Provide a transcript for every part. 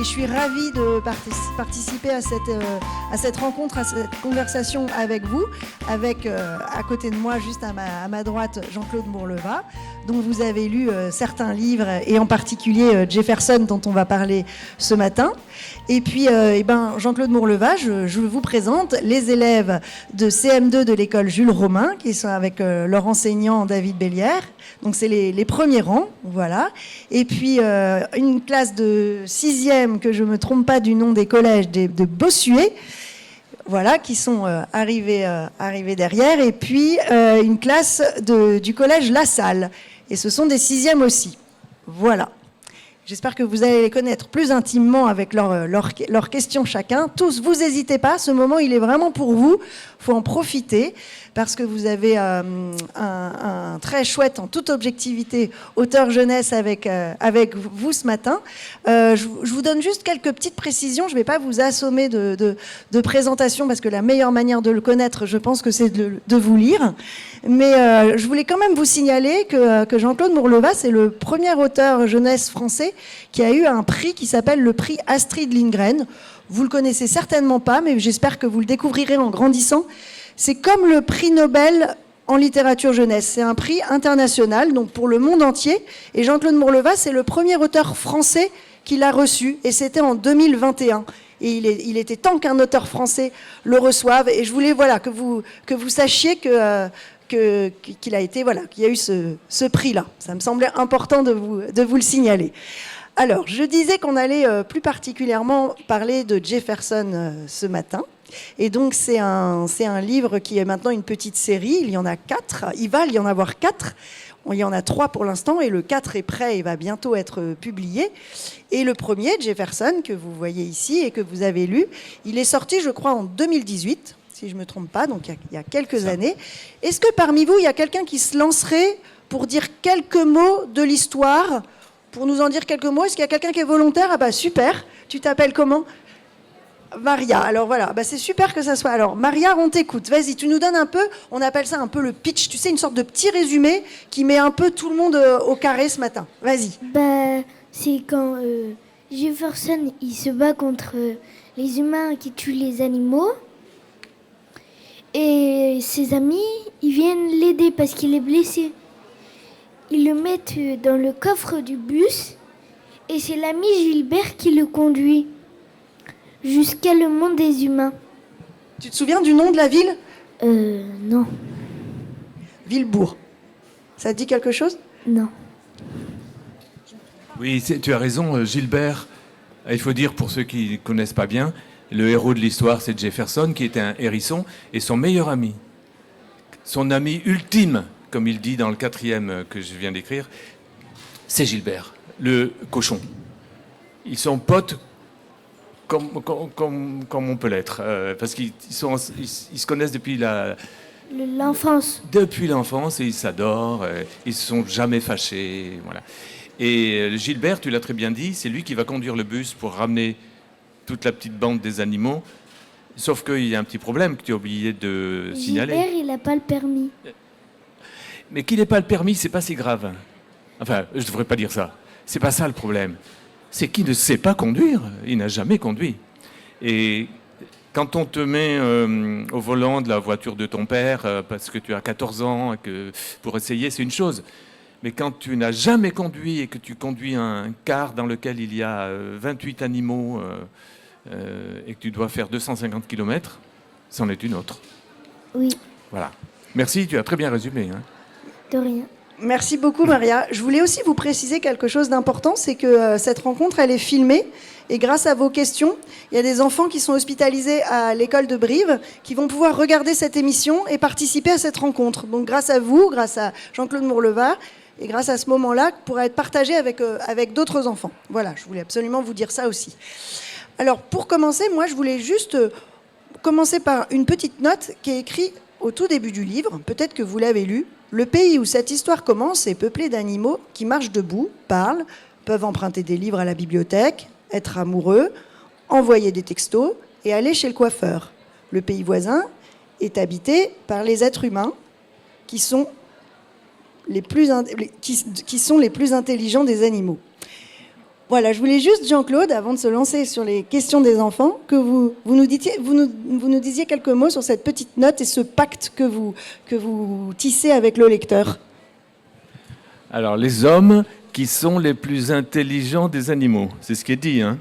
je suis ravie de participer à cette rencontre, à cette conversation avec vous, avec à côté de moi, juste à ma droite, Jean-Claude Mourleva, dont vous avez lu certains livres, et en particulier Jefferson, dont on va parler ce matin. Et puis, Jean-Claude Mourleva, je vous présente les élèves de CM2 de l'école Jules Romain, qui sont avec leur enseignant David Bellière. Donc, c'est les premiers rangs, voilà. Et puis, une classe de 6e, que je ne me trompe pas du nom des collèges, de Bossuet, voilà, qui sont arrivés derrière. Et puis, une classe du collège La Salle. Et ce sont des 6e aussi. Voilà. J'espère que vous allez les connaître plus intimement avec leurs questions chacun. Tous, vous n'hésitez pas, ce moment, il est vraiment pour vous. Il faut en profiter parce que vous avez un très chouette, en toute objectivité, auteur jeunesse avec vous ce matin. Je vous donne juste quelques petites précisions. Je ne vais pas vous assommer de présentation parce que la meilleure manière de le connaître, je pense que c'est de vous lire. Mais je voulais quand même vous signaler que Jean-Claude Mourleva, c'est le premier auteur jeunesse français qui a eu un prix qui s'appelle le prix Astrid Lindgren. Vous le connaissez certainement pas, mais j'espère que vous le découvrirez en grandissant. C'est comme le prix Nobel en littérature jeunesse. C'est un prix international, donc pour le monde entier. Et Jean-Claude Mourleva, c'est le premier auteur français qui l'a reçu, et c'était en 2021. Et il était temps qu'un auteur français le reçoive. Et je voulais que vous sachiez qu'il a été, qu'il y a eu ce prix-là. Ça me semblait important de vous le signaler. Alors, je disais qu'on allait plus particulièrement parler de Jefferson ce matin. Et donc, c'est un livre qui est maintenant une petite série. Il y en a 4. Il va y en avoir 4. Il y en a 3 pour l'instant, et le 4 est prêt et va bientôt être publié. Et le premier, Jefferson, que vous voyez ici et que vous avez lu, il est sorti, je crois, en 2018. Si je ne me trompe pas, donc il y a quelques années. Est-ce que parmi vous, il y a quelqu'un qui se lancerait pour dire quelques mots de l'histoire, pour nous en dire quelques mots? Est-ce qu'il y a quelqu'un qui est volontaire? Ah bah super, tu t'appelles comment? Maria. Alors voilà, c'est super que ça soit. Alors Maria, on t'écoute. Vas-y, tu nous donnes un peu, on appelle ça un peu le pitch, tu sais, une sorte de petit résumé qui met un peu tout le monde au carré ce matin. Vas-y. C'est quand Jefferson, il se bat contre les humains qui tuent les animaux. Et ses amis, ils viennent l'aider parce qu'il est blessé. Ils le mettent dans le coffre du bus et c'est l'ami Gilbert qui le conduit jusqu'à le monde des humains. Tu te souviens du nom de la ville? Non. Villebourg. Ça te dit quelque chose? Non. Oui, tu as raison, Gilbert. Il faut dire, pour ceux qui ne connaissent pas bien, le héros de l'histoire, c'est Jefferson, qui était un hérisson, et son meilleur ami, son ami ultime, comme il dit dans le 4e que je viens d'écrire, c'est Gilbert, le cochon. Ils sont potes comme on peut l'être, parce qu'ils se connaissent depuis l'enfance. Depuis l'enfance, et ils s'adorent, ils ne se sont jamais fâchés. Voilà. Et Gilbert, tu l'as très bien dit, c'est lui qui va conduire le bus pour ramener toute la petite bande des animaux, sauf qu'il y a un petit problème que tu as oublié de signaler. Gilbert, il n'a pas le permis. Mais qu'il n'ait pas le permis, c'est pas si grave. Enfin, je devrais pas dire ça. C'est pas ça le problème. C'est qu'il ne sait pas conduire. Il n'a jamais conduit. Et quand on te met au volant de la voiture de ton père parce que tu as 14 ans, pour essayer, c'est une chose. Mais quand tu n'as jamais conduit et que tu conduis un car dans lequel il y a 28 animaux et que tu dois faire 250 km, c'en est une autre. Oui. Voilà. Merci, tu as très bien résumé. De rien. Merci beaucoup, Maria. Je voulais aussi vous préciser quelque chose d'important, c'est que cette rencontre, elle est filmée. Et grâce à vos questions, il y a des enfants qui sont hospitalisés à l'école de Brive qui vont pouvoir regarder cette émission et participer à cette rencontre. Donc grâce à vous, grâce à Jean-Claude Mourleva, et grâce à ce moment-là, pourra être partagé avec d'autres enfants. Voilà, je voulais absolument vous dire ça aussi. Alors, pour commencer, moi, je voulais juste commencer par une petite note qui est écrite au tout début du livre. Peut-être que vous l'avez lu. Le pays où cette histoire commence est peuplé d'animaux qui marchent debout, parlent, peuvent emprunter des livres à la bibliothèque, être amoureux, envoyer des textos et aller chez le coiffeur. Le pays voisin est habité par les êtres humains qui sont les plus intelligents des animaux. Voilà, je voulais juste, Jean-Claude, avant de se lancer sur les questions des enfants, que vous nous disiez quelques mots sur cette petite note et ce pacte que vous tissez avec le lecteur. Alors, les hommes qui sont les plus intelligents des animaux, c'est ce qui est dit, hein.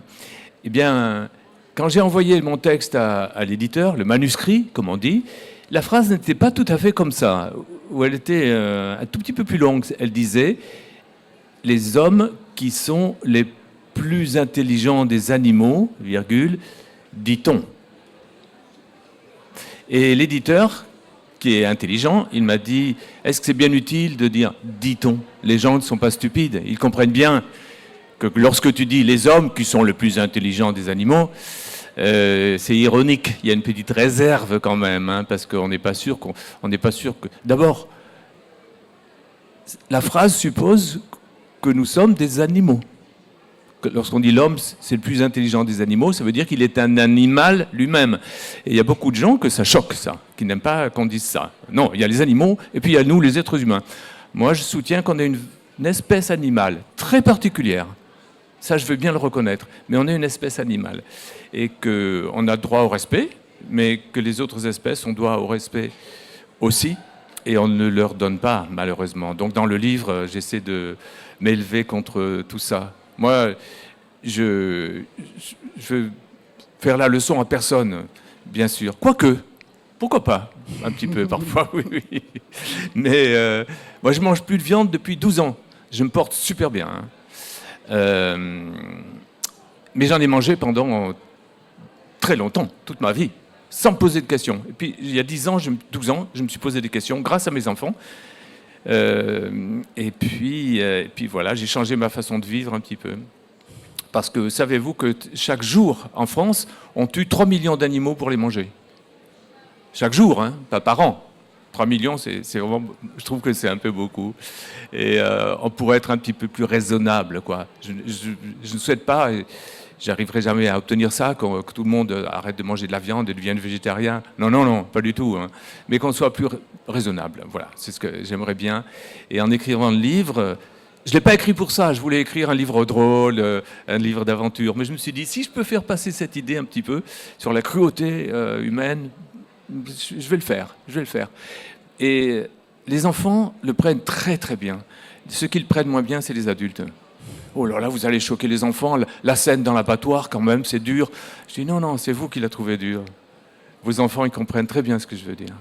Eh bien, quand j'ai envoyé mon texte à l'éditeur, le manuscrit, comme on dit, la phrase n'était pas tout à fait comme ça, où elle était un tout petit peu plus longue. Elle disait « Les hommes qui sont les plus intelligents des animaux, virgule, dit-on ». Et l'éditeur, qui est intelligent, il m'a dit « Est-ce que c'est bien utile de dire « dit-on » ? Les gens ne sont pas stupides, ils comprennent bien que lorsque tu dis « les hommes qui sont les plus intelligents des animaux », c'est ironique. Il y a une petite réserve quand même, hein, parce qu'on n'est pas sûr que... D'abord, la phrase suppose que nous sommes des animaux. Lorsqu'on dit l'homme, c'est le plus intelligent des animaux, ça veut dire qu'il est un animal lui-même. Et il y a beaucoup de gens que ça choque, ça, qui n'aiment pas qu'on dise ça. Non, il y a les animaux, et puis il y a nous, les êtres humains. Moi, je soutiens qu'on est une espèce animale très particulière. Ça, je veux bien le reconnaître. Mais on est une espèce animale. Et qu'on a droit au respect, mais que les autres espèces ont droit au respect aussi. Et on ne leur donne pas, malheureusement. Donc, dans le livre, j'essaie de m'élever contre tout ça. Moi, je veux faire la leçon à personne, bien sûr. Quoique, pourquoi pas ? Un petit peu, parfois, oui. Mais moi, je mange plus de viande depuis 12 ans. Je me porte super bien, hein. Mais j'en ai mangé pendant très longtemps, toute ma vie, sans me poser de questions. Et puis, il y a 12 ans, je me suis posé des questions grâce à mes enfants. Et puis voilà, j'ai changé ma façon de vivre un petit peu. Parce que savez-vous que chaque jour, en France, on tue 3 millions d'animaux pour les manger. Chaque jour, hein, pas par an. 3 millions, c'est vraiment, je trouve que c'est un peu beaucoup. Et on pourrait être un petit peu plus raisonnable, quoi. Je ne souhaite pas, et j'arriverai jamais à obtenir ça, que tout le monde arrête de manger de la viande et devienne végétarien. Non, pas du tout, hein. Mais qu'on soit plus raisonnable. Voilà, c'est ce que j'aimerais bien. Et en écrivant le livre, je ne l'ai pas écrit pour ça. Je voulais écrire un livre drôle, un livre d'aventure. Mais je me suis dit, si je peux faire passer cette idée un petit peu sur la cruauté humaine, je vais le faire. Et les enfants le prennent très très bien. Ceux qui le prennent moins bien, c'est les adultes. Oh là là, vous allez choquer les enfants. La scène dans l'abattoir, quand même, c'est dur. Je dis non, c'est vous qui la trouvez dur. Vos enfants, ils comprennent très bien ce que je veux dire.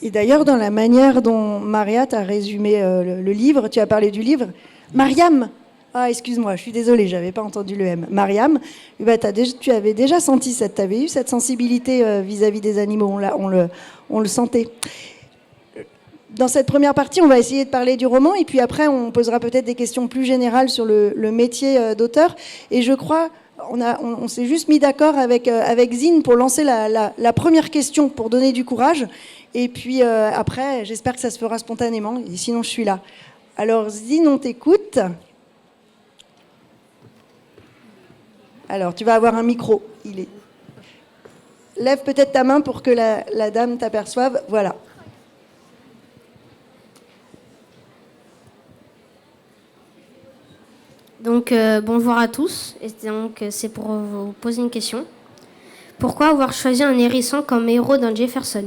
Et d'ailleurs, dans la manière dont Maria t'a résumé le livre, tu as parlé du livre. Mariam, excuse-moi, je suis désolée, je n'avais pas entendu le M. Mariam, tu avais déjà senti tu avais eu cette sensibilité vis-à-vis des animaux, on le sentait. Dans cette première partie, on va essayer de parler du roman, et puis après, on posera peut-être des questions plus générales sur le métier d'auteur. Et je crois, on s'est juste mis d'accord avec Zine pour lancer la première question, pour donner du courage. Et puis après, j'espère que ça se fera spontanément, et sinon je suis là. Alors Zine, on t'écoute. Alors, tu vas avoir un micro. Lève peut-être ta main pour que la dame t'aperçoive. Voilà. Donc, bonjour à tous. Et donc, c'est pour vous poser une question. Pourquoi avoir choisi un hérisson comme héros dans Jefferson ?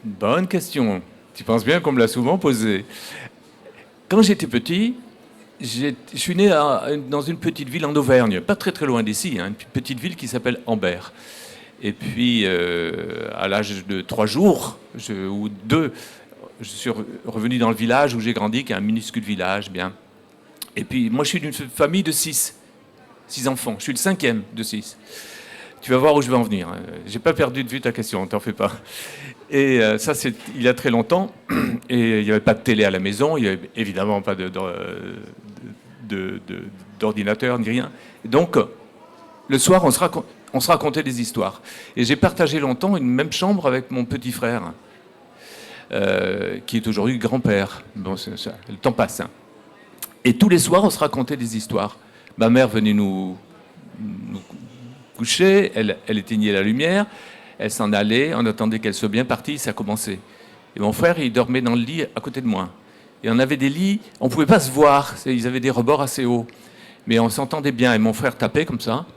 Bonne question. Tu penses bien qu'on me l'a souvent posée. Quand j'étais petit, je suis né dans une petite ville en Auvergne, pas très très loin d'ici, hein, une petite ville qui s'appelle Ambert. Et puis, à l'âge de 3 jours, ou 2, je suis revenu dans le village où j'ai grandi, qui est un minuscule village, bien. Et puis, moi, je suis d'une famille de 6 enfants. Je suis le 5e de 6. Tu vas voir où je vais en venir. J'ai pas perdu de vue ta question, t'en fais pas. Et ça, c'est il y a très longtemps. Et il n'y avait pas de télé à la maison. Il n'y avait évidemment pas d'ordinateur ni rien. Et donc, le soir, on se racontait des histoires. Et j'ai partagé longtemps une même chambre avec mon petit frère, qui est aujourd'hui grand-père. Bon, le temps passe, hein. Et tous les soirs, on se racontait des histoires. Ma mère venait nous coucher, elle éteignait la lumière, elle s'en allait, on attendait qu'elle soit bien partie, ça commençait. Et mon frère, il dormait dans le lit à côté de moi. Et on avait des lits, on ne pouvait pas se voir, ils avaient des rebords assez hauts. Mais on s'entendait bien, et mon frère tapait comme ça.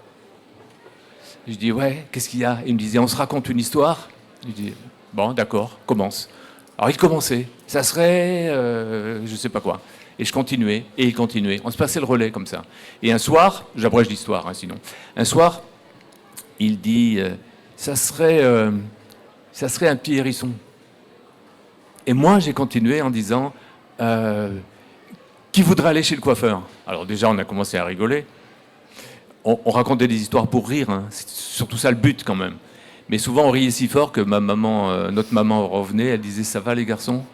Je dis, ouais, qu'est-ce qu'il y a? Il me disait, on se raconte une histoire. Je dis, bon, d'accord, commence. Alors il commençait, ça serait, je ne sais pas quoi. Et je continuais, et il continuait. On se passait le relais comme ça. Et un soir, j'abrège l'histoire, hein, sinon. Un soir, il dit, ça serait un petit hérisson. Et moi, j'ai continué en disant, qui voudrait aller chez le coiffeur? Alors déjà, on a commencé à rigoler. On racontait des histoires pour rire, hein. C'est surtout ça le but quand même. Mais souvent, on riait si fort que notre maman revenait, elle disait, ça va les garçons?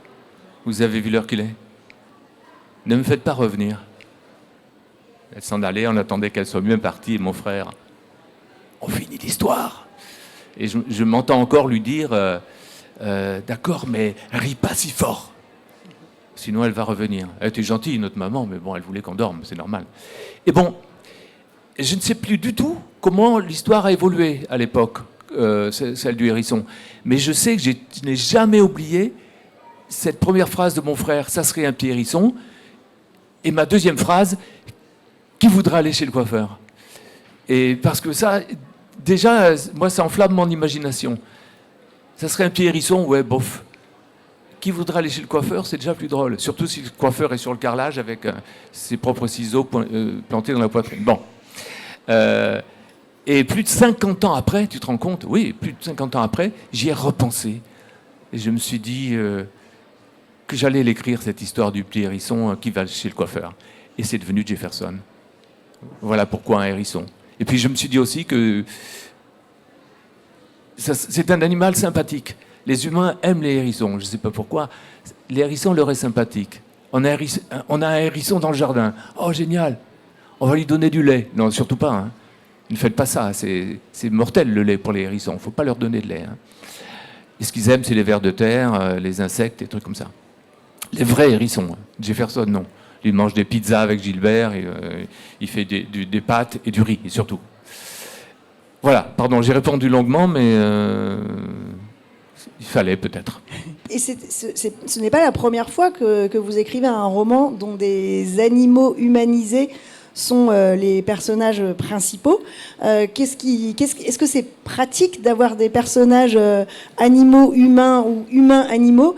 Vous avez vu l'heure qu'il est? Ne me faites pas revenir. Elle s'en allait, on attendait qu'elle soit bien partie, et mon frère, on finit l'histoire. Et je m'entends encore lui dire, d'accord, mais ris pas si fort. Sinon, elle va revenir. Elle était gentille, notre maman, mais bon, elle voulait qu'on dorme, c'est normal. Et bon, je ne sais plus du tout comment l'histoire a évolué à l'époque, celle du hérisson. Mais je sais que je n'ai jamais oublié cette première phrase de mon frère, ça serait un petit hérisson. Et ma deuxième phrase, qui voudra aller chez le coiffeur? Et parce que ça, déjà, moi, ça enflamme mon imagination. Ça serait un petit hérisson, ouais, bof. Qui voudra aller chez le coiffeur, c'est déjà plus drôle. Surtout si le coiffeur est sur le carrelage avec ses propres ciseaux plantés dans la poitrine. Bon. Et plus de 50 ans après, tu te rends compte? Oui, plus de 50 ans après, j'y ai repensé. Et je me suis dit que j'allais l'écrire, cette histoire du petit hérisson qui va chez le coiffeur. Et c'est devenu Jefferson. Voilà pourquoi un hérisson. Et puis je me suis dit aussi que c'est un animal sympathique. Les humains aiment les hérissons, je ne sais pas pourquoi. Les hérissons leur est sympathique. On a un hérisson dans le jardin. Oh, génial! On va lui donner du lait. Non, surtout pas. Hein. Ne faites pas ça. C'est mortel le lait pour les hérissons. Il ne faut pas leur donner de lait. Hein. Et ce qu'ils aiment, c'est les vers de terre, les insectes, des trucs comme ça. Les vrais hérissons. Hein. Jefferson, non. Il mange des pizzas avec Gilbert. Et, il fait des pâtes et du riz, et surtout. Voilà. Pardon, j'ai répondu longuement, mais il fallait peut-être. Et ce n'est pas la première fois que vous écrivez un roman dont des animaux humanisés sont les personnages principaux. Est-ce que c'est pratique d'avoir des personnages animaux humains ou humains animaux?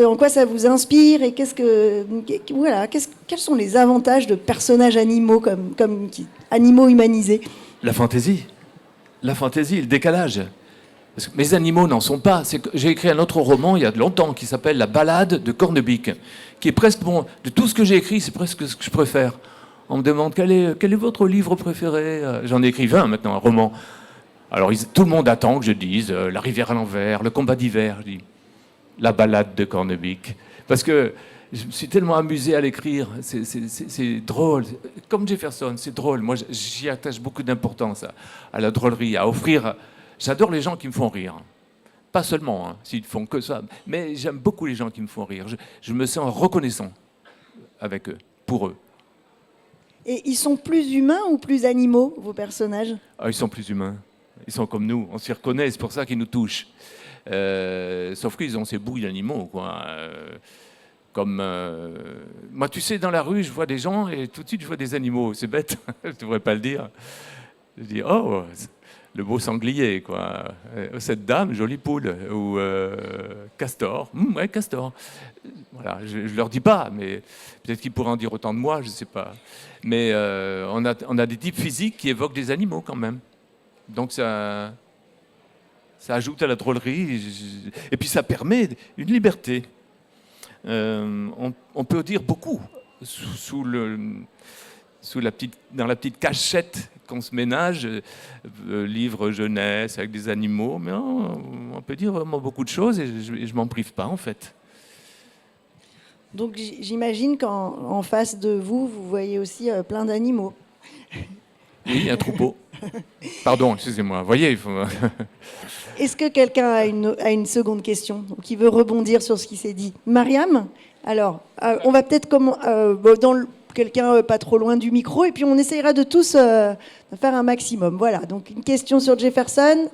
En quoi ça vous inspire? Et quels sont les avantages de personnages animaux comme animaux humanisés? La fantaisie, le décalage. Parce que mes animaux n'en sont pas. J'ai écrit un autre roman il y a longtemps qui s'appelle La Balade de Cornebic, qui est presque, bon, de tout ce que j'ai écrit, c'est presque ce que je préfère. On me demande quel est votre livre préféré? J'en ai écrit 20 maintenant, un roman. Alors tout le monde attend que je dise La rivière à l'envers, Le combat d'hiver. Je dis La Balade de Cornebic. Parce que je me suis tellement amusé à l'écrire. C'est drôle. Comme Jefferson, c'est drôle. Moi, j'y attache beaucoup d'importance à la drôlerie, à offrir. J'adore les gens qui me font rire. Pas seulement, hein, s'ils font que ça. Mais j'aime beaucoup les gens qui me font rire. Je me sens reconnaissant avec eux, pour eux. Et ils sont plus humains ou plus animaux, vos personnages? Ils sont plus humains. Ils sont comme nous. On s'y reconnaît, c'est pour ça qu'ils nous touchent. Sauf qu'ils ont ces bouilles d'animaux, quoi. Moi, tu sais, dans la rue, je vois des gens et tout de suite, je vois des animaux. C'est bête, je ne devrais pas le dire. Je dis, oh, le beau sanglier, quoi. Cette dame, jolie poule. Ou castor. Ouais, castor. Voilà, je ne leur dis pas, mais peut-être qu'ils pourraient en dire autant de moi, je ne sais pas. Mais on a des types physiques qui évoquent des animaux quand même. Donc ça ajoute à la drôlerie. Et puis ça permet une liberté. On peut dire beaucoup dans la petite cachette qu'on se ménage, livre jeunesse avec des animaux, mais on peut dire vraiment beaucoup de choses et je m'en prive pas en fait. Donc j'imagine qu'en face de vous, vous voyez aussi plein d'animaux. Oui, un troupeau. Pardon, excusez-moi. Vous voyez, il faut... Est-ce que quelqu'un a une seconde question, qui veut rebondir sur ce qui s'est dit? Mariam? Alors, on va peut-être quelqu'un pas trop loin du micro, et puis on essayera de tous faire un maximum. Voilà, donc une question sur Jefferson.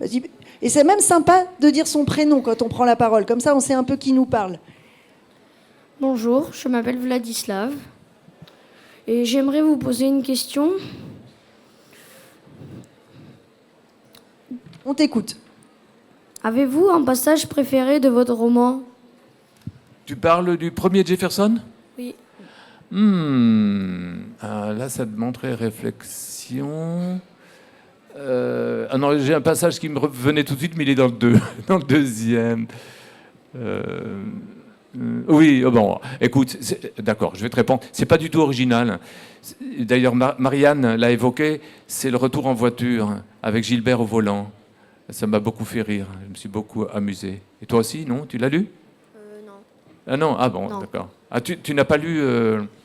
Vas-y. Et c'est même sympa de dire son prénom quand on prend la parole, comme ça on sait un peu qui nous parle. Bonjour, je m'appelle Vladislav et j'aimerais vous poser une question. On t'écoute. Avez-vous un passage préféré de votre roman? Tu parles du premier Jefferson? Oui. Là, ça demanderait réflexion. Ah non, j'ai un passage qui me revenait tout de suite, mais il est dans le 2, dans le deuxième. Oui, bon, écoute, d'accord, je vais te répondre. C'est pas du tout original. D'ailleurs, Marianne l'a évoqué, c'est le retour en voiture avec Gilbert au volant. Ça m'a beaucoup fait rire, je me suis beaucoup amusé. Et toi aussi, non? Tu l'as lu? Non. Ah non, ah bon, Non. d'accord. Ah, tu n'as pas lu...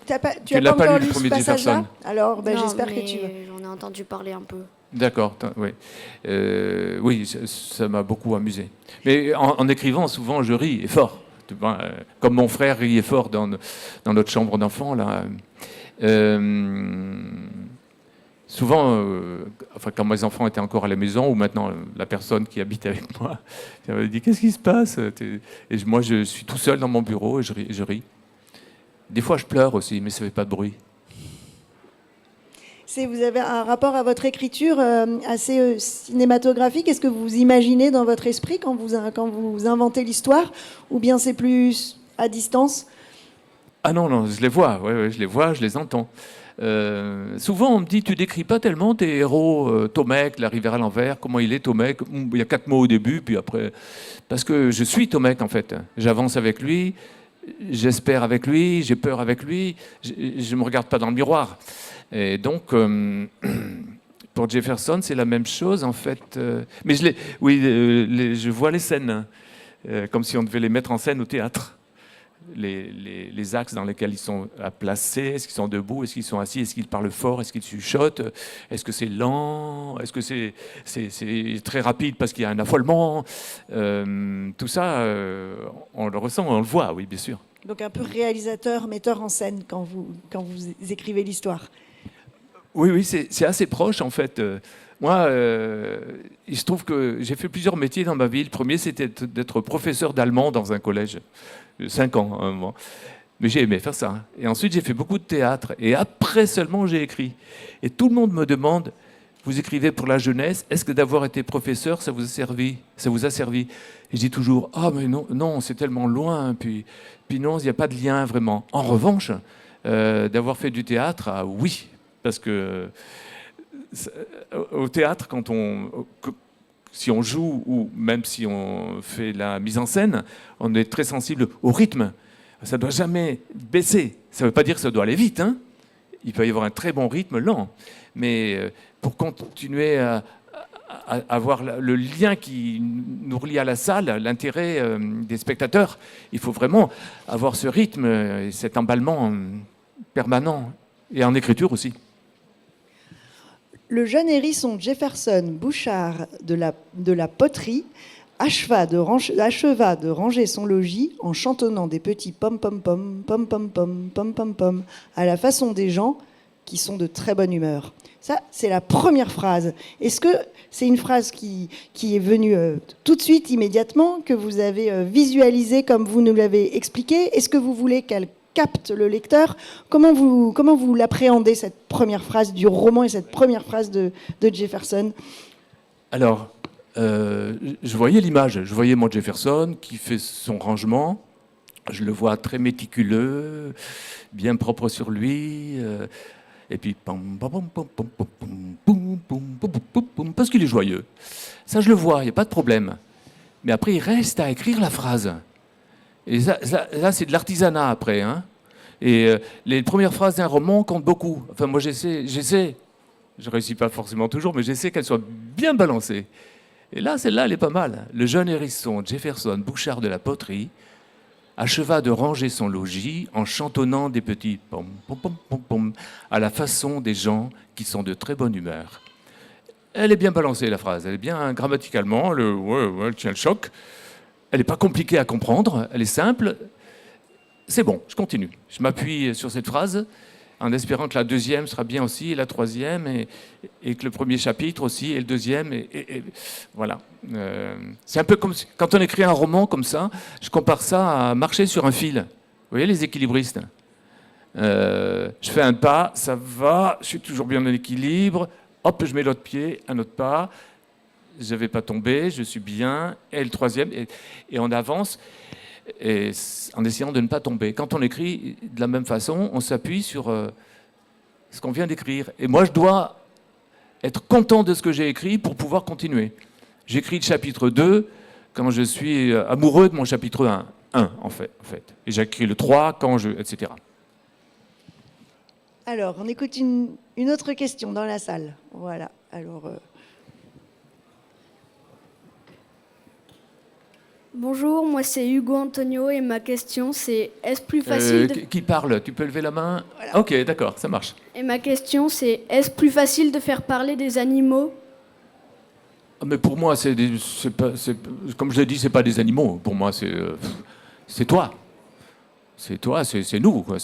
Tu l'as as pas pas encore lu, lu le ce premier passage-là? Jefferson? Alors, Non, j'espère que mais tu vas. j'en ai entendu parler un peu. D'accord, oui. Oui, ça m'a beaucoup amusé. Mais en écrivant, souvent, je ris, et fort. Tu vois, comme mon frère riait fort dans notre chambre d'enfant, là. Souvent, quand mes enfants étaient encore à la maison, ou maintenant la personne qui habite avec moi, elle me dit « Qu'est-ce qui se passe ?» Et moi, je suis tout seul dans mon bureau et je ris. Des fois, je pleure aussi, mais ça ne fait pas de bruit. Vous avez un rapport à votre écriture assez cinématographique. Est-ce que vous imaginez dans votre esprit quand vous inventez l'histoire, ou bien c'est plus à distance? Ah non, je les vois, ouais, je les vois, je les entends. Souvent, on me dit, tu décris pas tellement tes héros, Tomek, la rivière à l'envers, comment il est, Tomek. Il y a 4 mots au début, puis après... Parce que je suis Tomek, en fait. J'avance avec lui, j'espère avec lui, j'ai peur avec lui, je me regarde pas dans le miroir. Et donc, pour Jefferson, c'est la même chose, en fait. Mais je vois les scènes, comme si on devait les mettre en scène au théâtre. Les axes dans lesquels ils sont placés, est-ce qu'ils sont debout, est-ce qu'ils sont assis, est-ce qu'ils parlent fort, est-ce qu'ils chuchotent, est-ce que c'est lent, est-ce que c'est très rapide parce qu'il y a un affolement. Tout ça, on le ressent, on le voit, oui, bien sûr. Donc un peu réalisateur, metteur en scène quand vous écrivez l'histoire. Oui, c'est assez proche en fait. Moi, il se trouve que j'ai fait plusieurs métiers dans ma vie. Le premier, c'était d'être professeur d'allemand dans un collège. 5 ans, à un moment. Mais j'ai aimé faire ça. Et ensuite, j'ai fait beaucoup de théâtre. Et après seulement, j'ai écrit. Et tout le monde me demande, vous écrivez pour la jeunesse, est-ce que d'avoir été professeur, ça vous a servi? Et je dis toujours, ah mais non, c'est tellement loin. Puis non, il n'y a pas de lien vraiment. En revanche, d'avoir fait du théâtre, ah, oui. Parce que au théâtre, si on joue ou même si on fait la mise en scène, on est très sensible au rythme. Ça ne doit jamais baisser. Ça ne veut pas dire que ça doit aller vite. Hein. Il peut y avoir un très bon rythme lent. Mais pour continuer à avoir le lien qui nous relie à la salle, l'intérêt des spectateurs, il faut vraiment avoir ce rythme et cet emballement permanent. Et en écriture aussi. Le jeune hérisson Jefferson Bouchard de la poterie acheva de ranger son logis en chantonnant des petits pom-pom-pom, pom-pom-pom, pom-pom-pom, à la façon des gens qui sont de très bonne humeur. Ça, c'est la première phrase. Est-ce que c'est une phrase qui est venue tout de suite, immédiatement, que vous avez visualisée comme vous nous l'avez expliqué? Est-ce que vous voulez qu'elle capte le lecteur? Comment vous l'appréhendez, cette première phrase du roman et cette première phrase de Jefferson? Alors, je voyais l'image. Je voyais mon Jefferson qui fait son rangement. Je le vois très méticuleux, bien propre sur lui. Et puis, parce qu'il est joyeux. Ça, je le vois, il n'y a pas de problème. Mais après, il reste à écrire la phrase. Et là, c'est de l'artisanat après. Hein. Et les premières phrases d'un roman comptent beaucoup. Enfin, moi, j'essaie. Je ne réussis pas forcément toujours, mais j'essaie qu'elles soient bien balancées. Et là, celle-là, elle est pas mal. Le jeune hérisson Jefferson Bouchard de la poterie acheva de ranger son logis en chantonnant des petits pom pom pom pom pom à la façon des gens qui sont de très bonne humeur. Elle est bien balancée, la phrase. Elle est bien grammaticalement. Elle tient le choc. Elle n'est pas compliquée à comprendre. Elle est simple. C'est bon, je continue. Je m'appuie sur cette phrase en espérant que la deuxième sera bien aussi, et la troisième, et que le premier chapitre aussi, et le deuxième, et voilà. C'est un peu comme quand on écrit un roman comme ça, je compare ça à marcher sur un fil. voyez les équilibristes? Je fais un pas, ça va, je suis toujours bien en équilibre. Hop, je mets l'autre pied, un autre pas. Je ne vais pas tomber, je suis bien. Et le troisième, et on avance et en essayant de ne pas tomber. Quand on écrit de la même façon, on s'appuie sur ce qu'on vient d'écrire. Et moi, je dois être content de ce que j'ai écrit pour pouvoir continuer. J'écris le chapitre 2 quand je suis amoureux de mon chapitre 1 en fait. Et j'écris le 3 quand je... etc. Alors, on écoute une autre question dans la salle. Voilà. Alors, Bonjour, moi c'est Hugo Antonio et ma question c'est est-ce plus facile de... Qui parle? Tu peux lever la main? Voilà. Ok, d'accord, ça marche. Et ma question c'est est-ce plus facile de faire parler des animaux? Mais pour moi, comme je l'ai dit, c'est pas des animaux. Pour moi, c'est toi. C'est toi, c'est nous. Quoi.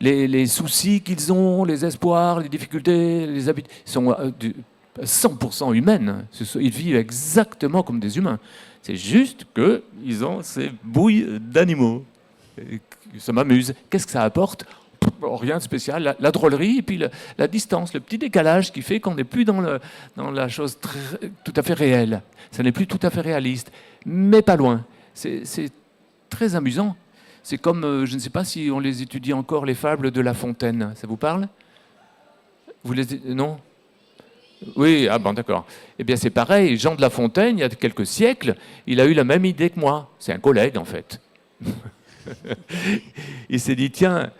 Les soucis qu'ils ont, les espoirs, les difficultés, les habitudes, sont 100% humaines. Ils vivent exactement comme des humains. C'est juste qu'ils ont ces bouilles d'animaux. Et ça m'amuse. Qu'est-ce que ça apporte? Rien de spécial. La drôlerie et puis la distance, le petit décalage qui fait qu'on n'est plus dans la chose tout à fait réelle. Ça n'est plus tout à fait réaliste, mais pas loin. C'est très amusant. C'est comme, je ne sais pas si on les étudie encore, les fables de La Fontaine. Ça vous parle? Non? Oui, ah bon, d'accord. Eh bien, c'est pareil. Jean de La Fontaine, il y a quelques siècles, il a eu la même idée que moi. C'est un collègue, en fait. Il s'est dit, tiens,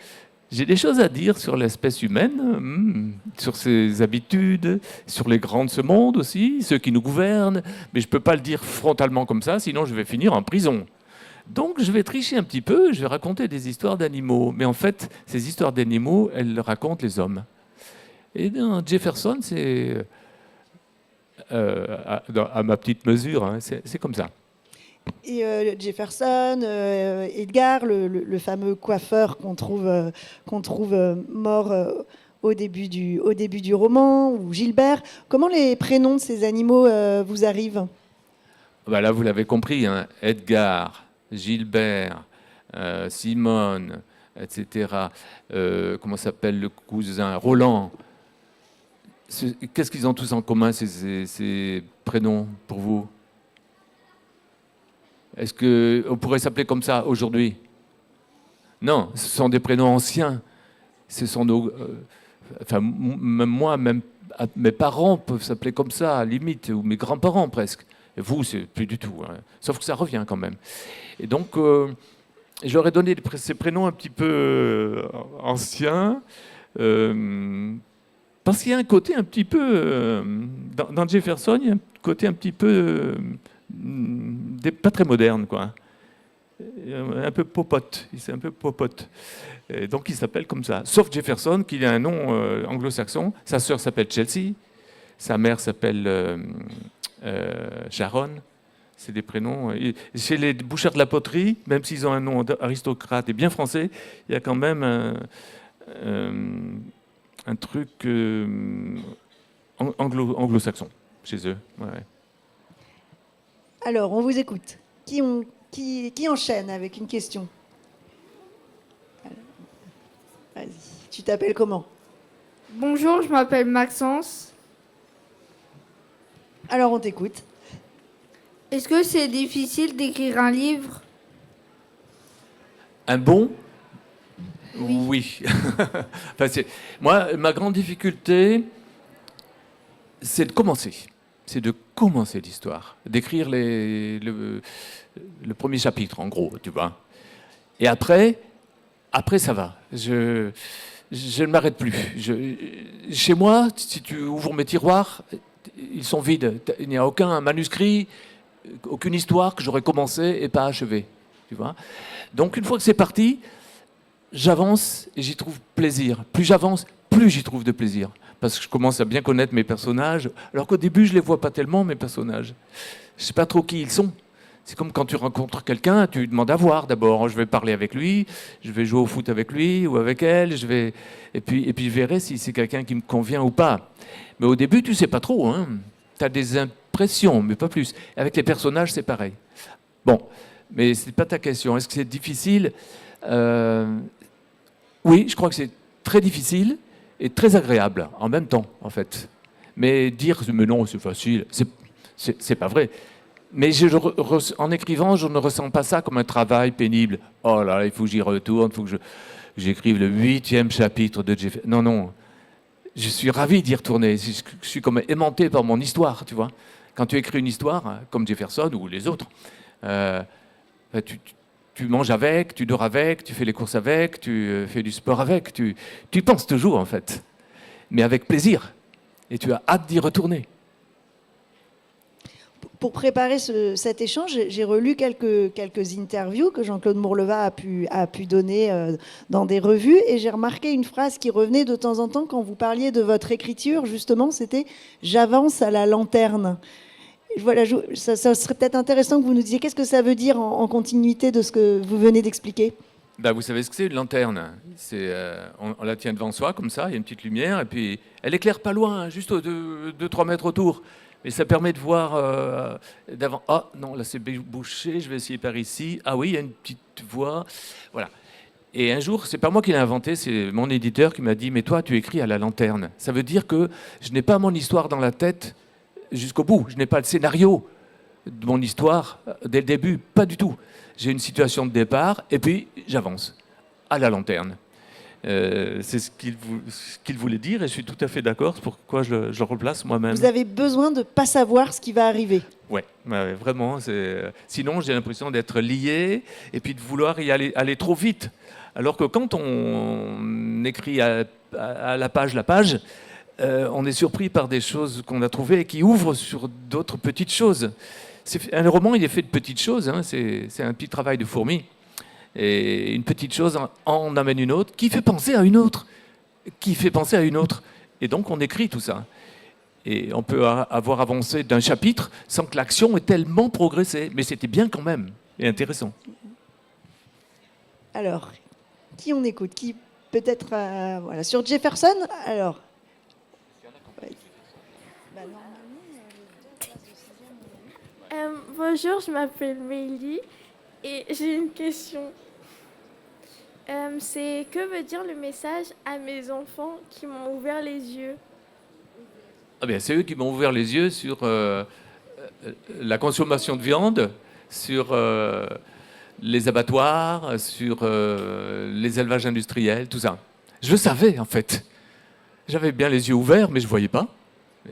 j'ai des choses à dire sur l'espèce humaine, sur ses habitudes, sur les grands de ce monde aussi, ceux qui nous gouvernent, mais je ne peux pas le dire frontalement comme ça, sinon je vais finir en prison. Donc je vais tricher un petit peu, je vais raconter des histoires d'animaux. Mais en fait, ces histoires d'animaux, elles racontent les hommes. Et dans Jefferson, c'est à ma petite mesure, hein, c'est comme ça. et Jefferson, Edgar, le fameux coiffeur qu'on trouve mort au début du roman, ou Gilbert. Comment les prénoms de ces animaux vous arrivent? Ben là, vous l'avez compris, hein, Edgar, Gilbert, Simone, etc. Comment s'appelle le cousin? Roland. Qu'est-ce qu'ils ont tous en commun, ces prénoms, pour vous? Est-ce qu'on pourrait s'appeler comme ça aujourd'hui? Non, ce sont des prénoms anciens. Ce sont nos... enfin, même moi, même mes parents peuvent s'appeler comme ça, à la limite, ou mes grands-parents presque. Et vous, c'est plus du tout. Hein. Sauf que ça revient quand même. Et donc, je leur ai donné ces prénoms un petit peu anciens, parce qu'il y a un côté un petit peu... dans Jefferson, il y a un côté un petit peu... pas très moderne, quoi. Un peu popote. C'est un peu popote. Et donc, il s'appelle comme ça. Sauf Jefferson, qui a un nom anglo-saxon. Sa sœur s'appelle Chelsea. Sa mère s'appelle Sharon. C'est des prénoms. Et chez les bouchers de la poterie, même s'ils ont un nom aristocrate et bien français, il y a quand même un truc anglo-saxon chez eux. Ouais. Alors, on vous écoute. Qui enchaîne avec une question? Vas-y. Tu t'appelles comment? Bonjour, je m'appelle Maxence. Alors, on t'écoute. Est-ce que c'est difficile d'écrire un livre? Un bon? Oui. Enfin, moi, ma grande difficulté, c'est de commencer. C'est de commencer l'histoire, d'écrire le premier chapitre, en gros, tu vois. Et après ça va. Je ne m'arrête plus. Chez moi, si tu ouvres mes tiroirs, ils sont vides. Il n'y a aucun manuscrit, aucune histoire que j'aurais commencé et pas achevé, tu vois. Donc, une fois que c'est parti, j'avance et j'y trouve plaisir. Plus j'avance, plus j'y trouve de plaisir. Parce que je commence à bien connaître mes personnages, alors qu'au début, je ne les vois pas tellement, mes personnages. Je ne sais pas trop qui ils sont. C'est comme quand tu rencontres quelqu'un, tu lui demandes à voir d'abord. Je vais parler avec lui, je vais jouer au foot avec lui ou avec elle, et puis je verrai si c'est quelqu'un qui me convient ou pas. Mais au début, tu ne sais pas trop. Hein. Tu as des impressions, mais pas plus. Avec les personnages, c'est pareil. Bon, Mais ce n'est pas ta question. Est-ce que c'est difficile? Oui, je crois que c'est très difficile et très agréable en même temps, en fait. Mais dire « mais non, c'est facile », c'est pas vrai. Mais en écrivant, je ne ressens pas ça comme un travail pénible. Oh là, il faut que j'y retourne, il faut que j'écrive le 8e chapitre de Jefferson. Non, non. Je suis ravi d'y retourner. Je suis comme aimanté par mon histoire, tu vois. Quand tu écris une histoire, comme Jefferson ou les autres, tu manges avec, tu dors avec, tu fais les courses avec, tu fais du sport avec. Tu penses toujours, en fait. Mais avec plaisir. Et tu as hâte d'y retourner. Pour préparer cet échange, j'ai relu quelques interviews que Jean-Claude Mourleva a pu donner dans des revues, et j'ai remarqué une phrase qui revenait de temps en temps quand vous parliez de votre écriture, justement, c'était « j'avance à la lanterne ». Voilà, ça serait peut-être intéressant que vous nous disiez qu'est-ce que ça veut dire en continuité de ce que vous venez d'expliquer. Ben, vous savez ce que c'est, une lanterne. On la tient devant soi, comme ça, il y a une petite lumière, et puis elle éclaire pas loin, juste 2-3 mètres autour. Mais ça permet de voir d'avant. Ah non, là c'est bouché, je vais essayer par ici. Ah oui, il y a une petite voie. Voilà. Et un jour, c'est pas moi qui l'ai inventé, c'est mon éditeur qui m'a dit « mais toi, tu écris à la lanterne ». Ça veut dire que je n'ai pas mon histoire dans la tête jusqu'au bout. Je n'ai pas le scénario de mon histoire dès le début, pas du tout. J'ai une situation de départ et puis j'avance à la lanterne. C'est ce qu'il voulait dire et je suis tout à fait d'accord. C'est pourquoi je le replace moi-même. Vous avez besoin de ne pas savoir ce qui va arriver. Oui, vraiment. Sinon, j'ai l'impression d'être lié et puis de vouloir y aller trop vite. Alors que quand on écrit à la page, on est surpris par des choses qu'on a trouvées et qui ouvrent sur d'autres petites choses. Un roman, il est fait de petites choses. Hein, c'est un petit travail de fourmi. Et une petite chose en amène une autre, qui fait penser à une autre, Et donc, on écrit tout ça. Et on peut avoir avancé d'un chapitre sans que l'action ait tellement progressé. Mais c'était bien quand même, et intéressant. Alors, qui on écoute? Qui peut-être voilà, sur Jefferson? Alors. Bonjour, je m'appelle Mélie et j'ai une question. C'est que veut dire le message à mes enfants qui m'ont ouvert les yeux? Ah bien, c'est eux qui m'ont ouvert les yeux sur la consommation de viande, sur les abattoirs, sur les élevages industriels, tout ça. Je le savais, en fait. J'avais bien les yeux ouverts, mais je ne voyais pas.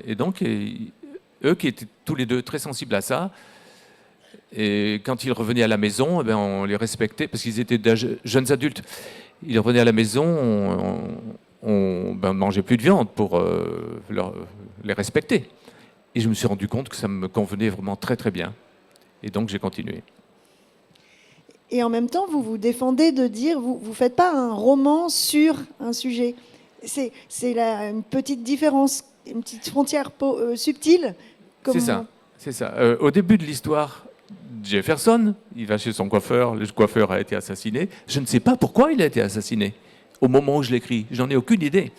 Et donc, eux qui étaient tous les deux très sensibles à ça, et quand ils revenaient à la maison, on les respectait, parce qu'ils étaient jeunes adultes. Ils revenaient à la maison, on ne mangeait plus de viande pour les respecter. Et je me suis rendu compte que ça me convenait vraiment très très bien. Et donc j'ai continué. Et en même temps, vous vous défendez de dire, vous ne faites pas un roman sur un sujet. C'est une petite différence, une petite frontière subtile. C'est ça. C'est ça. Au début de l'histoire, Jefferson, il va chez son coiffeur, le coiffeur a été assassiné. Je ne sais pas pourquoi il a été assassiné au moment où je l'écris. J'en ai aucune idée.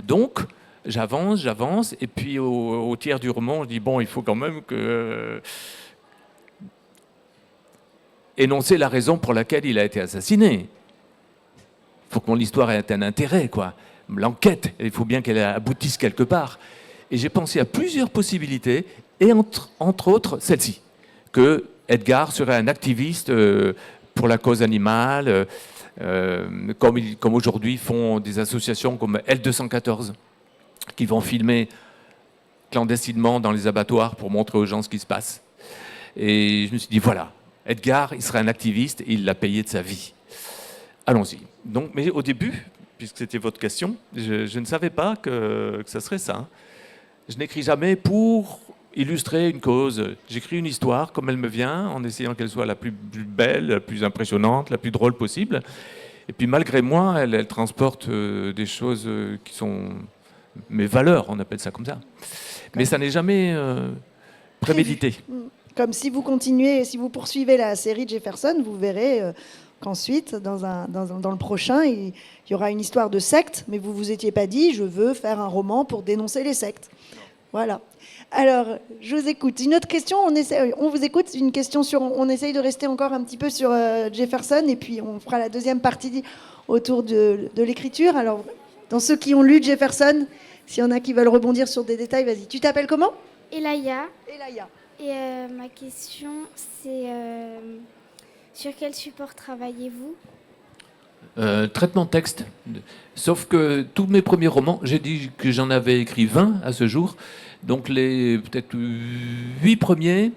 Donc, j'avance, et puis au tiers du roman, je dis, bon, il faut quand même énoncer la raison pour laquelle il a été assassiné. Il faut que mon histoire ait un intérêt, quoi. L'enquête, il faut bien qu'elle aboutisse quelque part. Et j'ai pensé à plusieurs possibilités, et entre autres celle-ci, que Edgar serait un activiste pour la cause animale, comme aujourd'hui font des associations comme L214, qui vont filmer clandestinement dans les abattoirs pour montrer aux gens ce qui se passe. Et je me suis dit, voilà, Edgar, il serait un activiste et il l'a payé de sa vie. Allons-y. Donc, mais au début, puisque c'était votre question, je ne savais pas que ça serait ça. Je n'écris jamais pour illustrer une cause. J'écris une histoire comme elle me vient, en essayant qu'elle soit la plus belle, la plus impressionnante, la plus drôle possible. Et puis malgré moi, elle transporte des choses qui sont mes valeurs, on appelle ça comme ça. Mais ça n'est jamais prémédité. Comme si vous continuez, si vous poursuivez la série de Jefferson, vous verrez qu'ensuite, dans le prochain, il y aura une histoire de secte, mais vous vous étiez pas dit, je veux faire un roman pour dénoncer les sectes. Voilà. Alors, je vous écoute. Une autre question, on vous écoute. Une question on essaye de rester encore un petit peu sur Jefferson, et puis on fera la deuxième partie autour de l'écriture. Alors, dans ceux qui ont lu Jefferson, s'il y en a qui veulent rebondir sur des détails, vas-y. Tu t'appelles comment? Elaya. Elaya. Et ma question, c'est sur quel support travaillez-vous? Traitement de texte. Sauf que tous mes premiers romans, j'ai dit que j'en avais écrit 20 à ce jour. Donc les peut-être 8 premiers,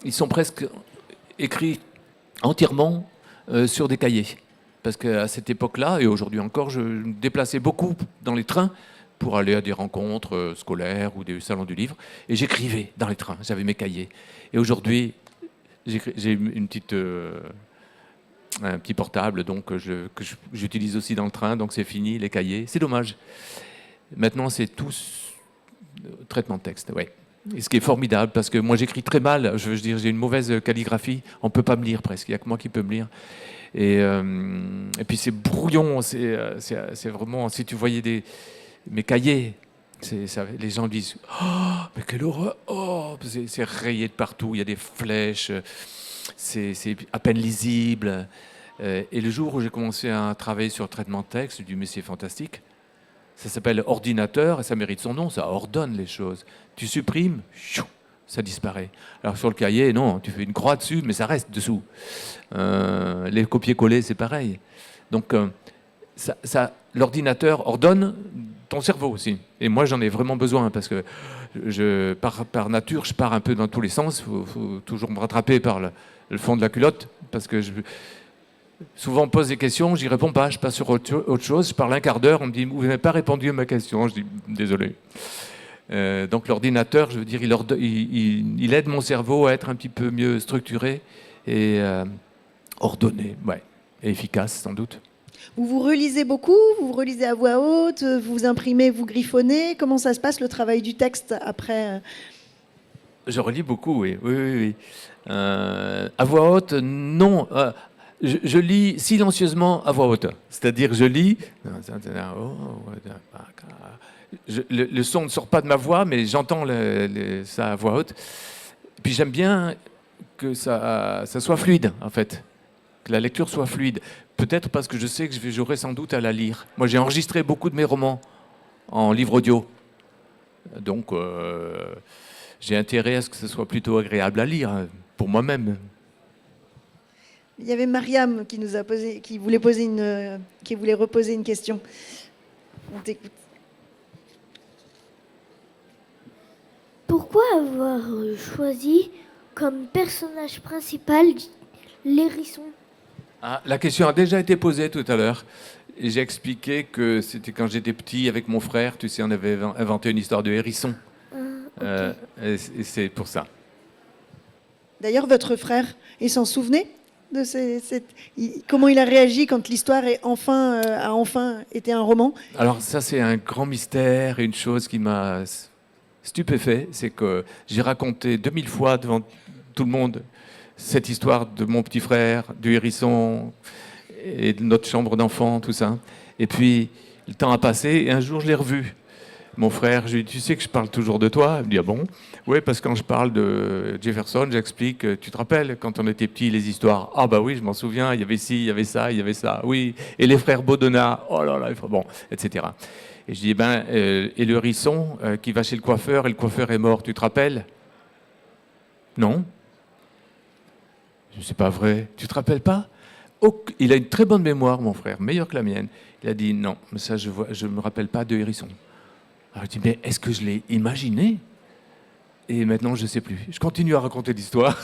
ils sont presque écrits entièrement sur des cahiers. Parce qu'à cette époque-là, et aujourd'hui encore, je me déplaçais beaucoup dans les trains pour aller à des rencontres scolaires ou des salons du livre. Et j'écrivais dans les trains, j'avais mes cahiers. Et aujourd'hui, j'ai un petit portable donc, que j'utilise aussi dans le train, donc c'est fini, les cahiers. C'est dommage. Maintenant, c'est tout traitement de texte, ouais. Et ce qui est formidable, parce que moi j'écris très mal, je veux dire, j'ai une mauvaise calligraphie, on ne peut pas me lire presque, il n'y a que moi qui peux me lire. Et puis c'est brouillon, c'est vraiment, si tu voyais mes cahiers, les gens disent « Oh, mais quelle horreur! Oh !» C'est rayé de partout, il y a des flèches, c'est à peine lisible. Et le jour où j'ai commencé à travailler sur le traitement de texte, j'ai dit « Mais c'est fantastique !» Ça s'appelle ordinateur et ça mérite son nom, ça ordonne les choses. Tu supprimes, ça disparaît. Alors sur le cahier, non, tu fais une croix dessus, mais ça reste dessous. Les copier-coller, c'est pareil. Donc l'ordinateur ordonne ton cerveau aussi. Et moi, j'en ai vraiment besoin parce que par nature, je pars un peu dans tous les sens. Il faut toujours me rattraper par le fond de la culotte parce que souvent, on me pose des questions, j'y réponds pas, je passe sur autre chose, je parle un quart d'heure, on me dit « Vous n'avez pas répondu à ma question ». Je dis « Désolé ». Donc l'ordinateur, je veux dire, il aide mon cerveau à être un petit peu mieux structuré et ordonné, ouais, et efficace sans doute. Vous relisez beaucoup? Vous relisez à voix haute? Vous imprimez, vous griffonnez? Comment ça se passe, le travail du texte après? Je relis beaucoup, oui. À voix haute, non. Je lis silencieusement à voix haute. C'est-à-dire, je lis. Le son ne sort pas de ma voix, mais j'entends ça à voix haute. Puis j'aime bien que ça soit fluide, en fait. Que la lecture soit fluide. Peut-être parce que je sais que j'aurai sans doute à la lire. Moi, j'ai enregistré beaucoup de mes romans en livre audio. Donc, j'ai intérêt à ce que ce soit plutôt agréable à lire, pour moi-même. Il y avait Mariam qui voulait reposer une question. On t'écoute. Pourquoi avoir choisi comme personnage principal l'hérisson? La question a déjà été posée tout à l'heure. J'ai expliqué que c'était quand j'étais petit avec mon frère, tu sais, on avait inventé une histoire de hérisson. Okay. Et c'est pour ça. D'ailleurs, votre frère, il s'en souvenait de comment il a réagi quand l'histoire a enfin été un roman? Alors ça, c'est un grand mystère et une chose qui m'a stupéfait, c'est que j'ai raconté 2000 fois devant tout le monde cette histoire de mon petit frère, du hérisson et de notre chambre d'enfant, tout ça. Et puis, le temps a passé et un jour, je l'ai revu. Mon frère, je lui ai dit, tu sais que je parle toujours de toi? Il me dit, ah bon? Oui, parce que quand je parle de Jefferson, j'explique, tu te rappelles, quand on était petits, les histoires? Ah bah oui, je m'en souviens, il y avait ci, il y avait ça, il y avait ça, oui. Et les frères Baudonnat, oh là là, bon, etc. Et je dis, et le hérisson qui va chez le coiffeur, et le coiffeur est mort, tu te rappelles? Non. C'est pas vrai, tu te rappelles pas? Il a une très bonne mémoire, mon frère, meilleure que la mienne. Il a dit, non, mais ça, je ne me rappelle pas de hérisson. Alors je dis, mais est-ce que je l'ai imaginé? Et maintenant, je ne sais plus. Je continue à raconter l'histoire,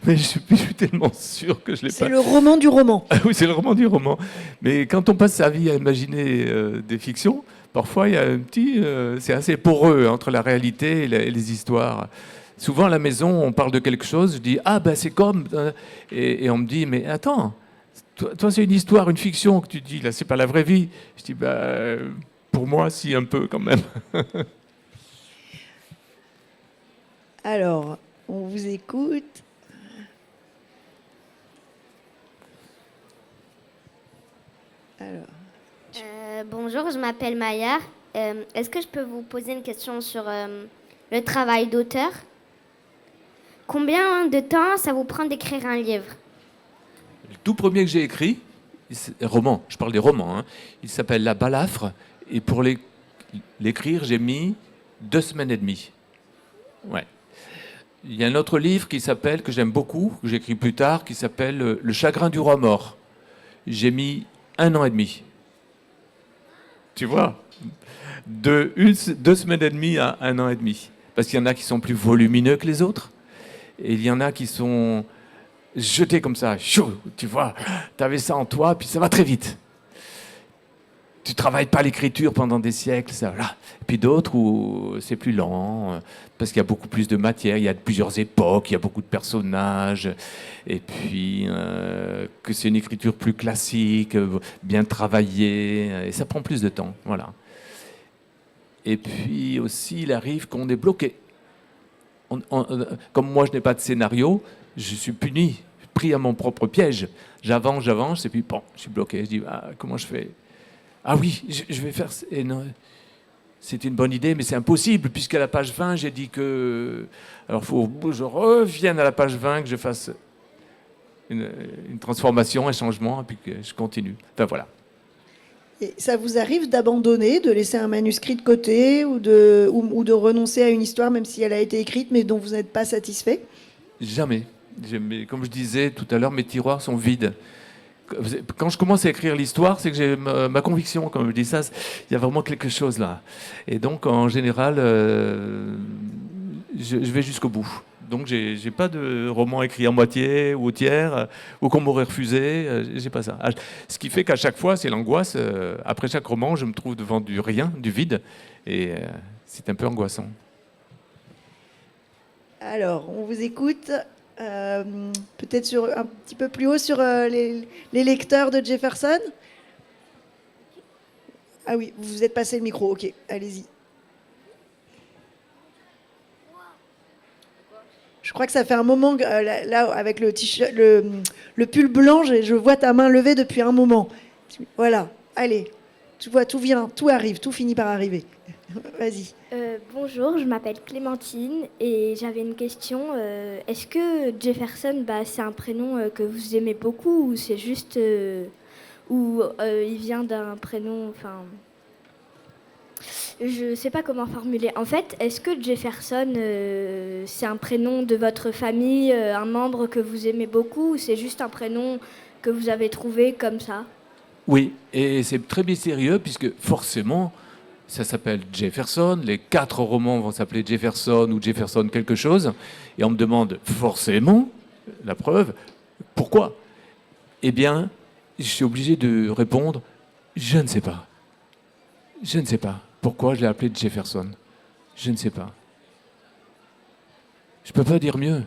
mais je suis tellement sûr que je l'ai pas. C'est le roman du roman. Ah oui, c'est le roman du roman. Mais quand on passe sa vie à imaginer des fictions, parfois, il y a un petit... c'est assez poreux entre la réalité et les histoires. Souvent, à la maison, on parle de quelque chose, je dis, ah ben c'est comme... Et on me dit, mais attends, toi c'est une histoire, une fiction que tu dis, là, c'est pas la vraie vie. Je dis, pour moi, si, un peu quand même. Alors, on vous écoute. Bonjour, je m'appelle Maya. Est-ce que je peux vous poser une question sur le travail d'auteur. Combien de temps ça vous prend d'écrire un livre? Le tout premier que j'ai écrit, roman, je parle des romans, hein, il s'appelle La Balafre, et pour l'écrire, j'ai mis 2 semaines et demie. Ouais. Il y a un autre livre qui s'appelle, que j'aime beaucoup, que j'écris plus tard, qui s'appelle Le chagrin du roi mort. J'ai mis 1 an et demi. Tu vois, 2 semaines et demie à 1 an et demi. Parce qu'il y en a qui sont plus volumineux que les autres, et il y en a qui sont jetés comme ça. Chou, tu vois, tu avais ça en toi, puis ça va très vite. Tu travailles pas l'écriture pendant des siècles, ça, voilà. Et puis d'autres où c'est plus lent, parce qu'il y a beaucoup plus de matière, il y a plusieurs époques, il y a beaucoup de personnages, et puis que c'est une écriture plus classique, bien travaillée, et ça prend plus de temps, voilà. Et puis aussi, il arrive qu'on est bloqué. Comme moi, je n'ai pas de scénario, je suis puni, pris à mon propre piège. J'avance, et puis bon, je suis bloqué. Je dis, comment je fais? Ah oui, je vais faire... Et non, c'est une bonne idée, mais c'est impossible, puisqu'à la page 20, j'ai dit que... Alors, il faut que je revienne à la page 20, que je fasse une transformation, un changement, et puis que je continue. Enfin, voilà. Et ça vous arrive d'abandonner, de laisser un manuscrit de côté ou de renoncer à une histoire, même si elle a été écrite, mais dont vous n'êtes pas satisfait? Jamais. Comme je disais tout à l'heure, mes tiroirs sont vides. Quand je commence à écrire l'histoire, c'est que j'ai ma conviction, comme je dis ça, il y a vraiment quelque chose là. Et donc, en général, je vais jusqu'au bout. Donc, j'ai pas de roman écrit à moitié ou au tiers, ou qu'on m'aurait refusé. J'ai pas ça. Ce qui fait qu'à chaque fois, c'est l'angoisse. Après chaque roman, je me trouve devant du rien, du vide, et c'est un peu angoissant. Alors, on vous écoute. Peut-être un petit peu plus haut sur les lecteurs de Jefferson. Ah oui, vous vous êtes passé le micro, ok, allez-y. Je crois que ça fait un moment, là avec le t-shirt, le pull blanc, je vois ta main levée depuis un moment. Voilà, allez, tu vois, tout vient, tout arrive, tout finit par arriver. Vas-y. Bonjour, je m'appelle Clémentine et j'avais une question. Est-ce que Jefferson, c'est un prénom que vous aimez beaucoup ou c'est juste... ou il vient d'un prénom... Enfin, je ne sais pas comment formuler. En fait, est-ce que Jefferson, c'est un prénom de votre famille, un membre que vous aimez beaucoup ou c'est juste un prénom que vous avez trouvé comme ça? Oui, et c'est très mystérieux, puisque forcément... Ça s'appelle Jefferson, les 4 romans vont s'appeler Jefferson ou Jefferson quelque chose, et on me demande forcément, la preuve, pourquoi? Eh bien, je suis obligé de répondre, je ne sais pas. Je ne sais pas. Pourquoi je l'ai appelé Jefferson? Je ne sais pas. Je ne peux pas dire mieux.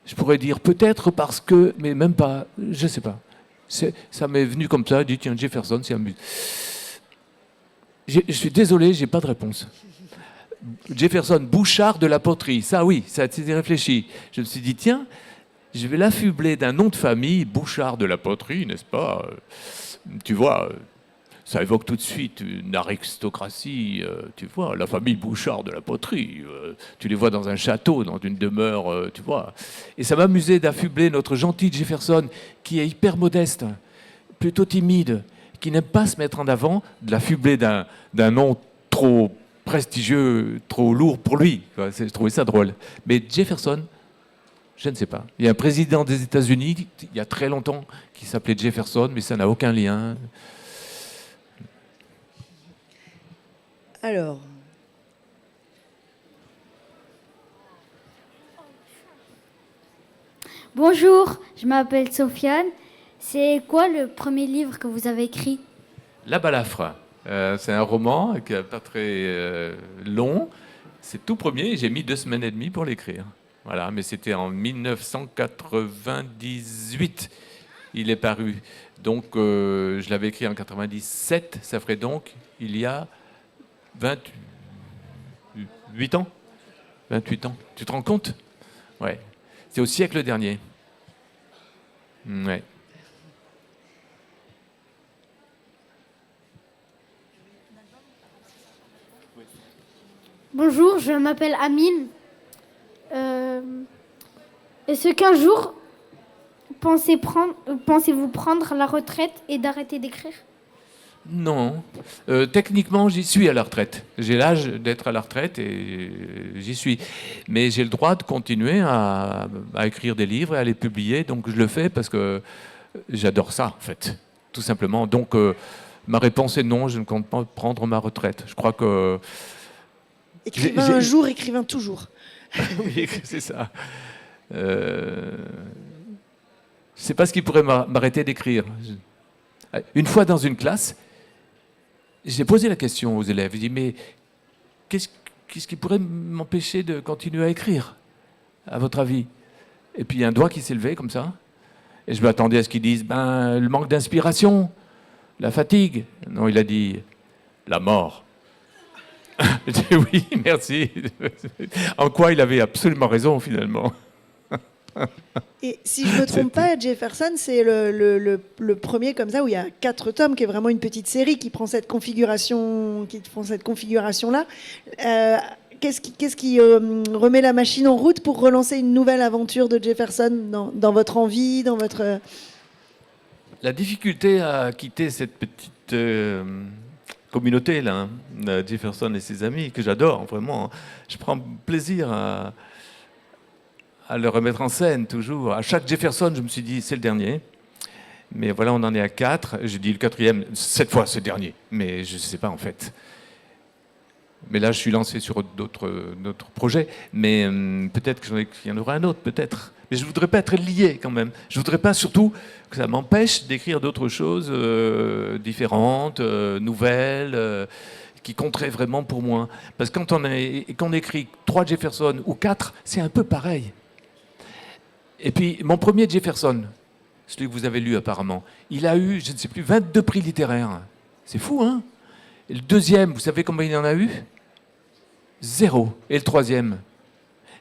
Je pourrais dire peut-être parce que, mais même pas, je ne sais pas. Ça m'est venu comme ça, je dis tiens, Jefferson, c'est un but. Je suis désolé, j'ai pas de réponse. Jefferson, Bouchard de la poterie. Ça, oui, ça a été réfléchi. Je me suis dit, tiens, je vais l'affubler d'un nom de famille, Bouchard de la poterie, n'est-ce pas? Tu vois, ça évoque tout de suite une aristocratie. Tu vois, la famille Bouchard de la poterie. Tu les vois dans un château, dans une demeure, tu vois. Et ça m'amusait d'affubler notre gentil Jefferson, qui est hyper modeste, plutôt timide, qui n'aime pas se mettre en avant, de l'affubler d'un nom trop prestigieux, trop lourd pour lui. Je trouvais ça drôle. Mais Jefferson, je ne sais pas. Il y a un président des États-Unis, il y a très longtemps, qui s'appelait Jefferson, mais ça n'a aucun lien. Alors... Bonjour, je m'appelle Sofiane. C'est quoi le premier livre que vous avez écrit? La Balafre. C'est un roman qui n'est pas très long. C'est tout premier. J'ai mis 2 semaines et demie pour l'écrire. Voilà, mais c'était en 1998. Il est paru. Donc, je l'avais écrit en 97. Ça ferait donc, il y a 28 ans. 28 ans. Tu te rends compte? Ouais. C'est au siècle dernier. Ouais. Bonjour, je m'appelle Amine. Est-ce qu'un jour, pensez-vous prendre la retraite et d'arrêter d'écrire? Non. Techniquement, j'y suis à la retraite. J'ai l'âge d'être à la retraite et j'y suis. Mais j'ai le droit de continuer à écrire des livres et à les publier. Donc je le fais parce que j'adore ça, en fait. Tout simplement. Donc ma réponse est non, je ne compte pas prendre ma retraite. Je crois que... Écrivain un jour, écrivain toujours. Oui, c'est ça. Je ne sais pas ce qui pourrait m'arrêter d'écrire. Une fois dans une classe, j'ai posé la question aux élèves. J'ai dit, mais qu'est-ce qui pourrait m'empêcher de continuer à écrire, à votre avis? Et puis il y a un doigt qui s'est levé comme ça. Et je m'attendais à ce qu'ils disent, le manque d'inspiration, la fatigue. Non, il a dit, la mort. J'ai dit oui, merci. En quoi il avait absolument raison finalement. Et si je ne me trompe pas, Jefferson, c'est le premier comme ça où il y a 4 tomes, qui est vraiment une petite série qui prend cette configuration-là. Qu'est-ce qui remet la machine en route pour relancer une nouvelle aventure de Jefferson dans votre envie, dans votre... La difficulté à quitter cette petite communauté là, Jefferson et ses amis, que j'adore vraiment. Je prends plaisir à le remettre en scène toujours. À chaque Jefferson, je me suis dit, c'est le dernier. Mais voilà, on en est à 4. J'ai dit le 4e, cette fois, c'est le dernier. Mais je ne sais pas, en fait. Mais là, je suis lancé sur d'autres projets. Mais peut-être qu'il y en aura un autre, peut-être. Mais je ne voudrais pas être lié, quand même. Je ne voudrais pas, surtout, que ça m'empêche d'écrire d'autres choses différentes, nouvelles, qui compteraient vraiment pour moi. Parce que quand on écrit 3 Jefferson ou 4, c'est un peu pareil. Et puis, mon premier Jefferson, celui que vous avez lu apparemment, il a eu, je ne sais plus, 22 prix littéraires. C'est fou, hein? Et le deuxième, vous savez combien il en a eu? 0. Et le troisième?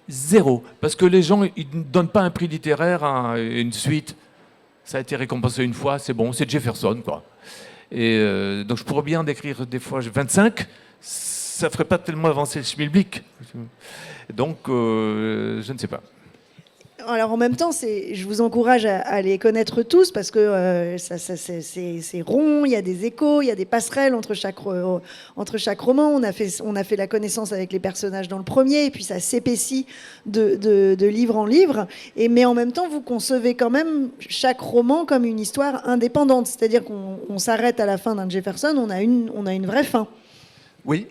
0. Parce que les gens, ils ne donnent pas un prix littéraire à une suite. Ça a été récompensé une fois, c'est bon, c'est Jefferson, quoi. Et donc je pourrais bien décrire des fois 25, ça ne ferait pas tellement avancer le schmilblick. Donc, je ne sais pas. Alors en même temps, je vous encourage à les connaître tous parce que c'est rond, il y a des échos, il y a des passerelles entre chaque roman. On a fait la connaissance avec les personnages dans le premier et puis ça s'épaissit de livre en livre. Mais en même temps, vous concevez quand même chaque roman comme une histoire indépendante. C'est-à-dire qu'on s'arrête à la fin d'un Jefferson, on a une vraie fin. Oui.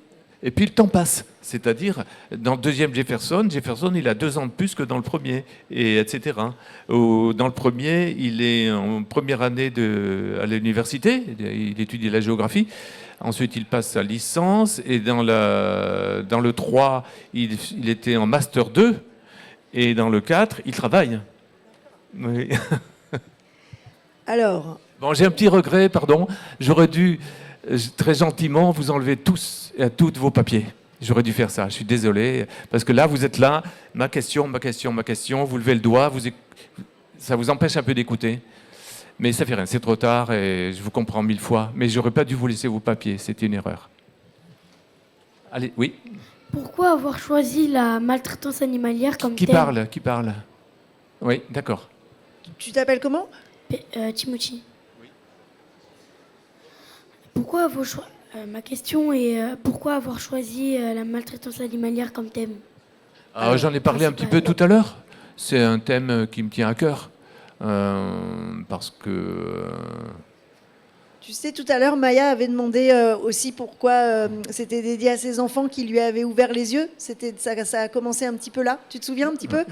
Et puis le temps passe. C'est-à-dire, dans le deuxième Jefferson, il a 2 ans de plus que dans le premier, et etc. Dans le premier, il est en première année à l'université, il étudie la géographie. Ensuite, il passe sa licence, et dans le 3, il était en Master 2, et dans le 4, il travaille. Oui. Alors... Bon, j'ai un petit regret, pardon. J'aurais dû, très gentiment, vous enlever tous et à toutes vos papiers. J'aurais dû faire ça, je suis désolé, parce que là, vous êtes là, ma question, vous levez le doigt, ça vous empêche un peu d'écouter. Mais ça fait rien, c'est trop tard et je vous comprends 1000 fois, mais j'aurais pas dû vous laisser vos papiers, c'était une erreur. Allez, oui. Pourquoi avoir choisi la maltraitance animalière comme thème? Qui parle? Oui, d'accord. Tu t'appelles comment? Timothy. Oui. Pourquoi avoir choisi... ma question est pourquoi avoir choisi la maltraitance animalière comme thème? J'en ai parlé un petit peu tout à l'heure. C'est un thème qui me tient à cœur. Parce que... Tu sais, tout à l'heure, Maya avait demandé aussi pourquoi c'était dédié à ses enfants qui lui avaient ouvert les yeux. Ça a commencé un petit peu là. Tu te souviens un petit peu?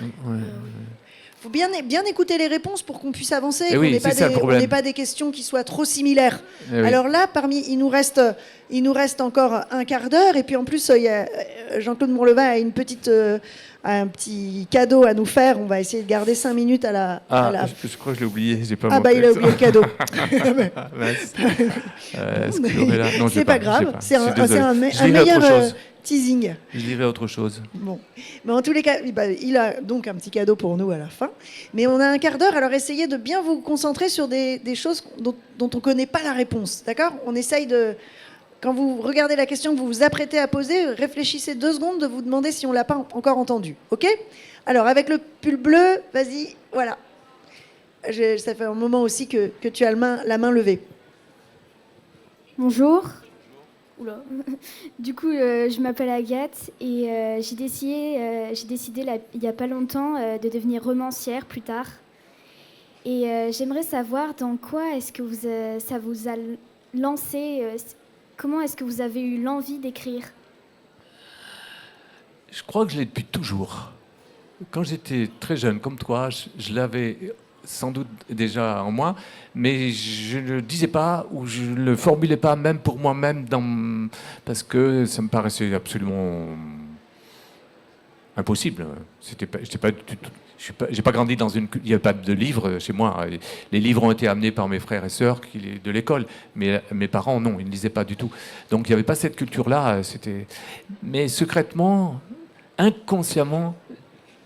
Il faut bien écouter les réponses pour qu'on puisse avancer, qu'on n'ait pas des questions qui soient trop similaires. Alors là, il nous reste encore un quart d'heure. Et puis en plus, Jean-Claude Mourleva a un petit cadeau à nous faire. On va essayer de garder 5 minutes à la... Je crois que je l'ai oublié. J'ai pas il a oublié le cadeau. C'est pas grave. C'est un meilleur... teasing. Je lirai autre chose. Bon. Mais en tous les cas, il a donc un petit cadeau pour nous à la fin. Mais on a un quart d'heure, alors essayez de bien vous concentrer sur des choses dont on ne connaît pas la réponse. D'accord? On essaye quand vous regardez la question que vous vous apprêtez à poser, réfléchissez 2 secondes de vous demander si on ne l'a pas encore entendu. OK ? Alors, avec le pull bleu, vas-y, voilà. Ça fait un moment aussi que tu as la main levée. Bonjour. Oula. Du coup, je m'appelle Agathe et j'ai décidé il n'y a pas longtemps de devenir romancière plus tard. Et j'aimerais savoir dans quoi est-ce que ça vous a lancé, comment est-ce que vous avez eu l'envie d'écrire ? Je crois que je l'ai depuis toujours. Quand j'étais très jeune, comme toi, je l'avais sans doute déjà en moi, mais je ne le disais pas ou je ne le formulais pas même pour moi-même parce que ça me paraissait absolument impossible. J'ai pas grandi il n'y a pas de livres chez moi. Les livres ont été amenés par mes frères et sœurs de l'école, mais mes parents non, ils ne lisaient pas du tout. Donc il n'y avait pas cette culture-là. Mais secrètement, inconsciemment,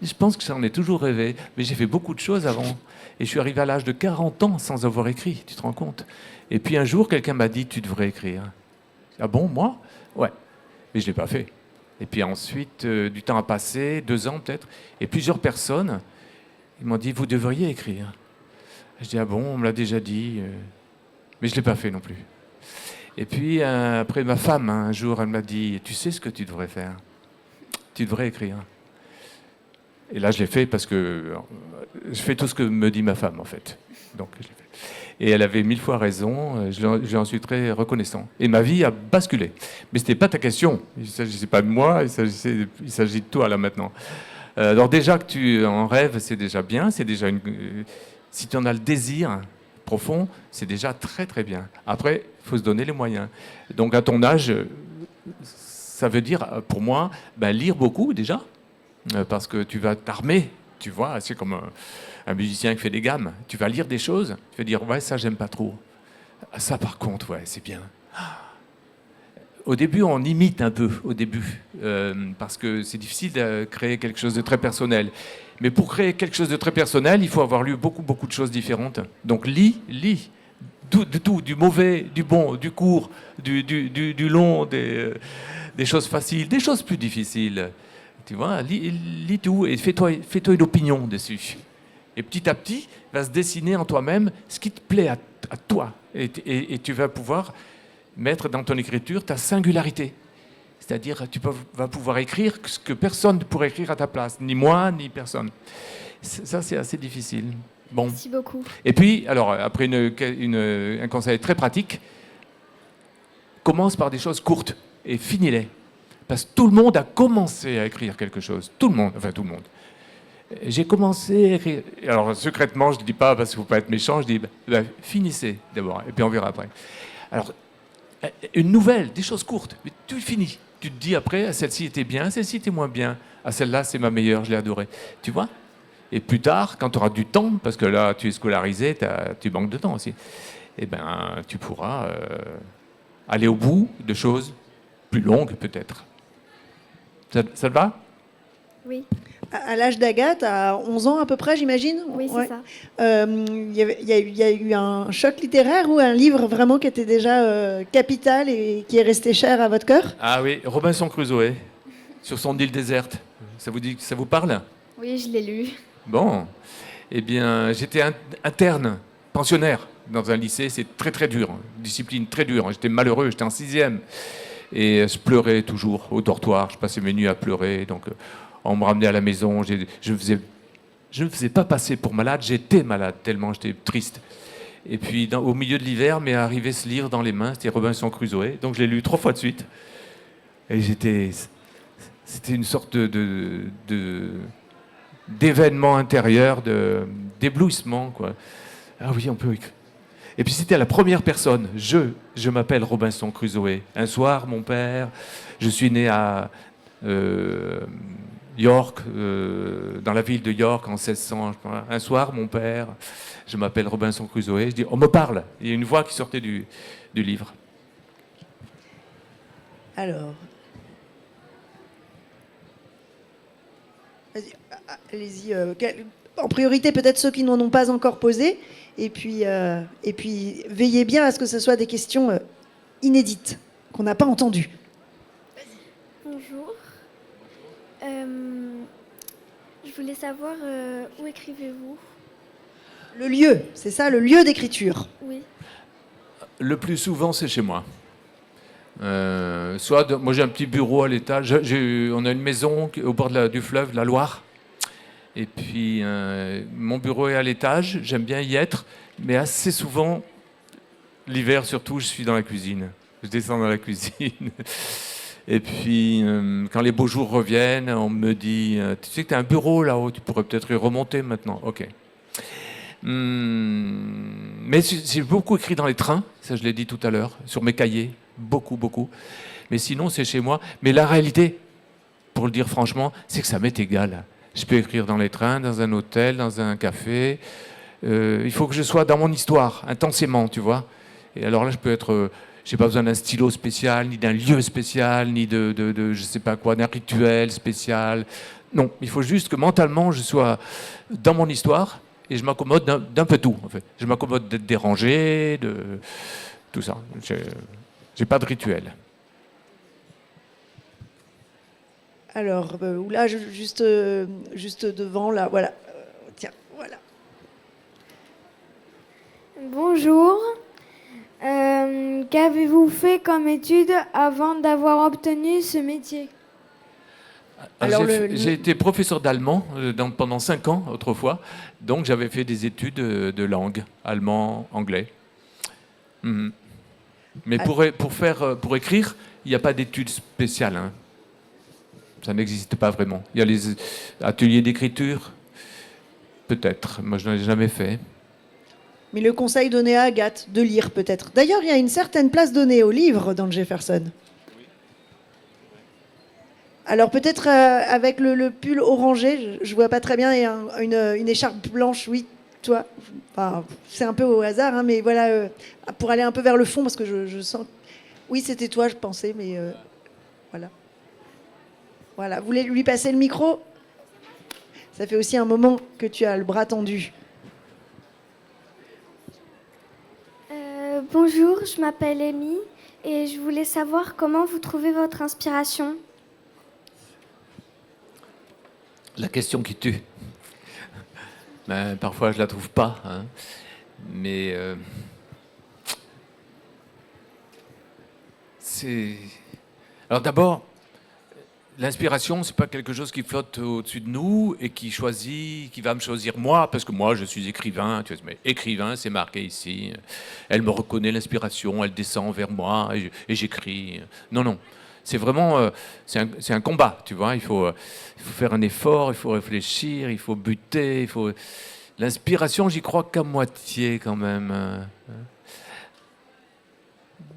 je pense que j'en ai toujours rêvé. Mais j'ai fait beaucoup de choses avant, et je suis arrivé à l'âge de 40 ans sans avoir écrit. Tu te rends compte ? Et puis un jour, quelqu'un m'a dit tu devrais écrire. Ah bon, moi ? Ouais, mais je l'ai pas fait. Et puis ensuite, du temps a passé, 2 ans peut-être, et plusieurs personnes, ils m'ont dit, vous devriez écrire. Je dis, ah bon, on me l'a déjà dit, mais je ne l'ai pas fait non plus. Et puis, après, ma femme, un jour, elle m'a dit, tu sais ce que tu devrais faire ? Tu devrais écrire. Et là, je l'ai fait parce que je fais tout ce que me dit ma femme, en fait. Donc, je l'ai fait. Et elle avait 1000 fois raison, j'en suis très reconnaissant. Et ma vie a basculé. Mais ce n'était pas ta question, il ne s'agissait pas de moi, il s'agit de toi là maintenant. Alors déjà que tu en rêves, c'est déjà bien, si tu en as le désir profond, c'est déjà très très bien. Après, il faut se donner les moyens. Donc à ton âge, ça veut dire pour moi, lire beaucoup déjà, parce que tu vas t'armer, tu vois, c'est comme un musicien qui fait des gammes. Tu vas lire des choses, tu vas dire, ouais, ça, j'aime pas trop. Ça, par contre, ouais, c'est bien. Au début, on imite un peu, parce que c'est difficile de créer quelque chose de très personnel. Mais pour créer quelque chose de très personnel, il faut avoir lu beaucoup, beaucoup de choses différentes. Donc, lis. De tout, du mauvais, du bon, du court, du long, des choses faciles, des choses plus difficiles. Tu vois, lis tout et fais-toi une opinion dessus. Et petit à petit, va se dessiner en toi-même ce qui te plaît à toi. Et tu vas pouvoir mettre dans ton écriture ta singularité. C'est-à-dire, tu vas pouvoir écrire ce que personne ne pourrait écrire à ta place. Ni moi, ni personne. Ça, c'est assez difficile. Bon. Merci beaucoup. Et puis, alors, après un conseil très pratique, commence par des choses courtes et finis-les. Parce que tout le monde a commencé à écrire quelque chose. Tout le monde. J'ai commencé à écrire. Alors, secrètement, je ne dis pas parce qu'il ne faut pas être méchant, je dis finissez d'abord, et puis on verra après. Alors, une nouvelle, des choses courtes, mais tu finis. Tu te dis après, celle-ci était bien, celle-ci était moins bien. Ah, celle-là, c'est ma meilleure, je l'ai adorée. Tu vois ? Et plus tard, quand tu auras du temps, parce que là, tu es scolarisé, tu manques de temps aussi, tu pourras aller au bout de choses plus longues, peut-être. Ça te va ? Oui. À l'âge d'Agathe, à 11 ans à peu près, j'imagine. Oui, c'est ça. Il y a eu un choc littéraire ou un livre vraiment qui était déjà capital et qui est resté cher à votre cœur ? Ah oui, Robinson Crusoe, sur son île déserte. Ça vous parle ? Oui, je l'ai lu. Bon. Eh bien, j'étais interne, pensionnaire, dans un lycée. C'est très très dur, discipline très dure. J'étais malheureux, j'étais en 6e. Et je pleurais toujours au dortoir. Je passais mes nuits à pleurer. Donc, on me ramenait à la maison. Je ne faisais pas passer pour malade. J'étais malade tellement j'étais triste. Et puis, au milieu de l'hiver, m'est arrivé ce livre dans les mains. C'était Robinson Crusoe. Donc, je l'ai lu 3 fois de suite. Et c'était une sorte d'événement intérieur, d'éblouissement, quoi. Ah oui, on peut écrire. Et puis c'était à la première personne. Je m'appelle Robinson Crusoe. Un soir, mon père, je suis né à York, dans la ville de York en 1600. Un soir, mon père, je m'appelle Robinson Crusoe. Je dis, on me parle. Il y a une voix qui sortait du livre. Alors, allez-y. En priorité, peut-être ceux qui n'en ont pas encore posé. Et puis, veillez bien à ce que ce soit des questions inédites, qu'on n'a pas entendu. Bonjour. Je voulais savoir où écrivez-vous? Le lieu, c'est ça, le lieu d'écriture. Oui. Le plus souvent, c'est chez moi. Moi, j'ai un petit bureau à l'étage. On a une maison au bord du fleuve, la Loire. Et puis, mon bureau est à l'étage. J'aime bien y être. Mais assez souvent, l'hiver surtout, je suis dans la cuisine. Je descends dans la cuisine. Et puis, quand les beaux jours reviennent, on me dit « Tu sais que tu as un bureau là-haut, tu pourrais peut-être y remonter maintenant. » Ok. Mais j'ai beaucoup écrit dans les trains, ça je l'ai dit tout à l'heure, sur mes cahiers, beaucoup. Mais sinon, c'est chez moi. Mais la réalité, pour le dire franchement, c'est que ça m'est égal. Je peux écrire dans les trains, dans un hôtel, dans un café. Il faut que je sois dans mon histoire, intensément, tu vois. Et alors là, je peux être... j'ai pas besoin d'un stylo spécial, ni d'un lieu spécial, ni de je sais pas quoi, d'un rituel spécial. Non, il faut juste que mentalement, je sois dans mon histoire et je m'accommode d'un peu tout, en fait. Je m'accommode d'être dérangé, de tout ça. J'ai pas de rituel. Alors, là, juste devant, là, voilà. Tiens, voilà. Bonjour. Qu'avez-vous fait comme étude avant d'avoir obtenu ce métier? Alors, j'ai été professeur d'allemand pendant 5 ans autrefois, donc j'avais fait des études de langue, allemand, anglais. Mais pour écrire, il n'y a pas d'études spéciales. Hein. Ça n'existe pas vraiment. Il y a les ateliers d'écriture, peut-être. Moi, je n'en ai jamais fait. Mais le conseil donné à Agathe, de lire peut-être. D'ailleurs, il y a une certaine place donnée aux livres dans le Jefferson. Alors peut-être avec le pull orangé, je vois pas très bien, et une écharpe blanche, oui, toi. Enfin, c'est un peu au hasard, hein, mais voilà, pour aller un peu vers le fond, parce que je sens... Oui, c'était toi, je pensais, mais voilà. Voilà, vous voulez lui passer le micro? Ça fait aussi un moment que tu as le bras tendu. Bonjour, je m'appelle Amy et je voulais savoir comment vous trouvez votre inspiration. La question qui tue. Ben, parfois, je la trouve pas. Hein. Mais c'est... Alors d'abord, l'inspiration, c'est pas quelque chose qui flotte au-dessus de nous et qui va me choisir moi, parce que moi, je suis écrivain. Tu vois, mais écrivain, c'est marqué ici. Elle me reconnaît l'inspiration, elle descend vers moi et j'écris. Non. C'est vraiment, c'est un combat, tu vois. Il faut faire un effort, il faut réfléchir, il faut buter, L'inspiration, j'y crois qu'à moitié quand même.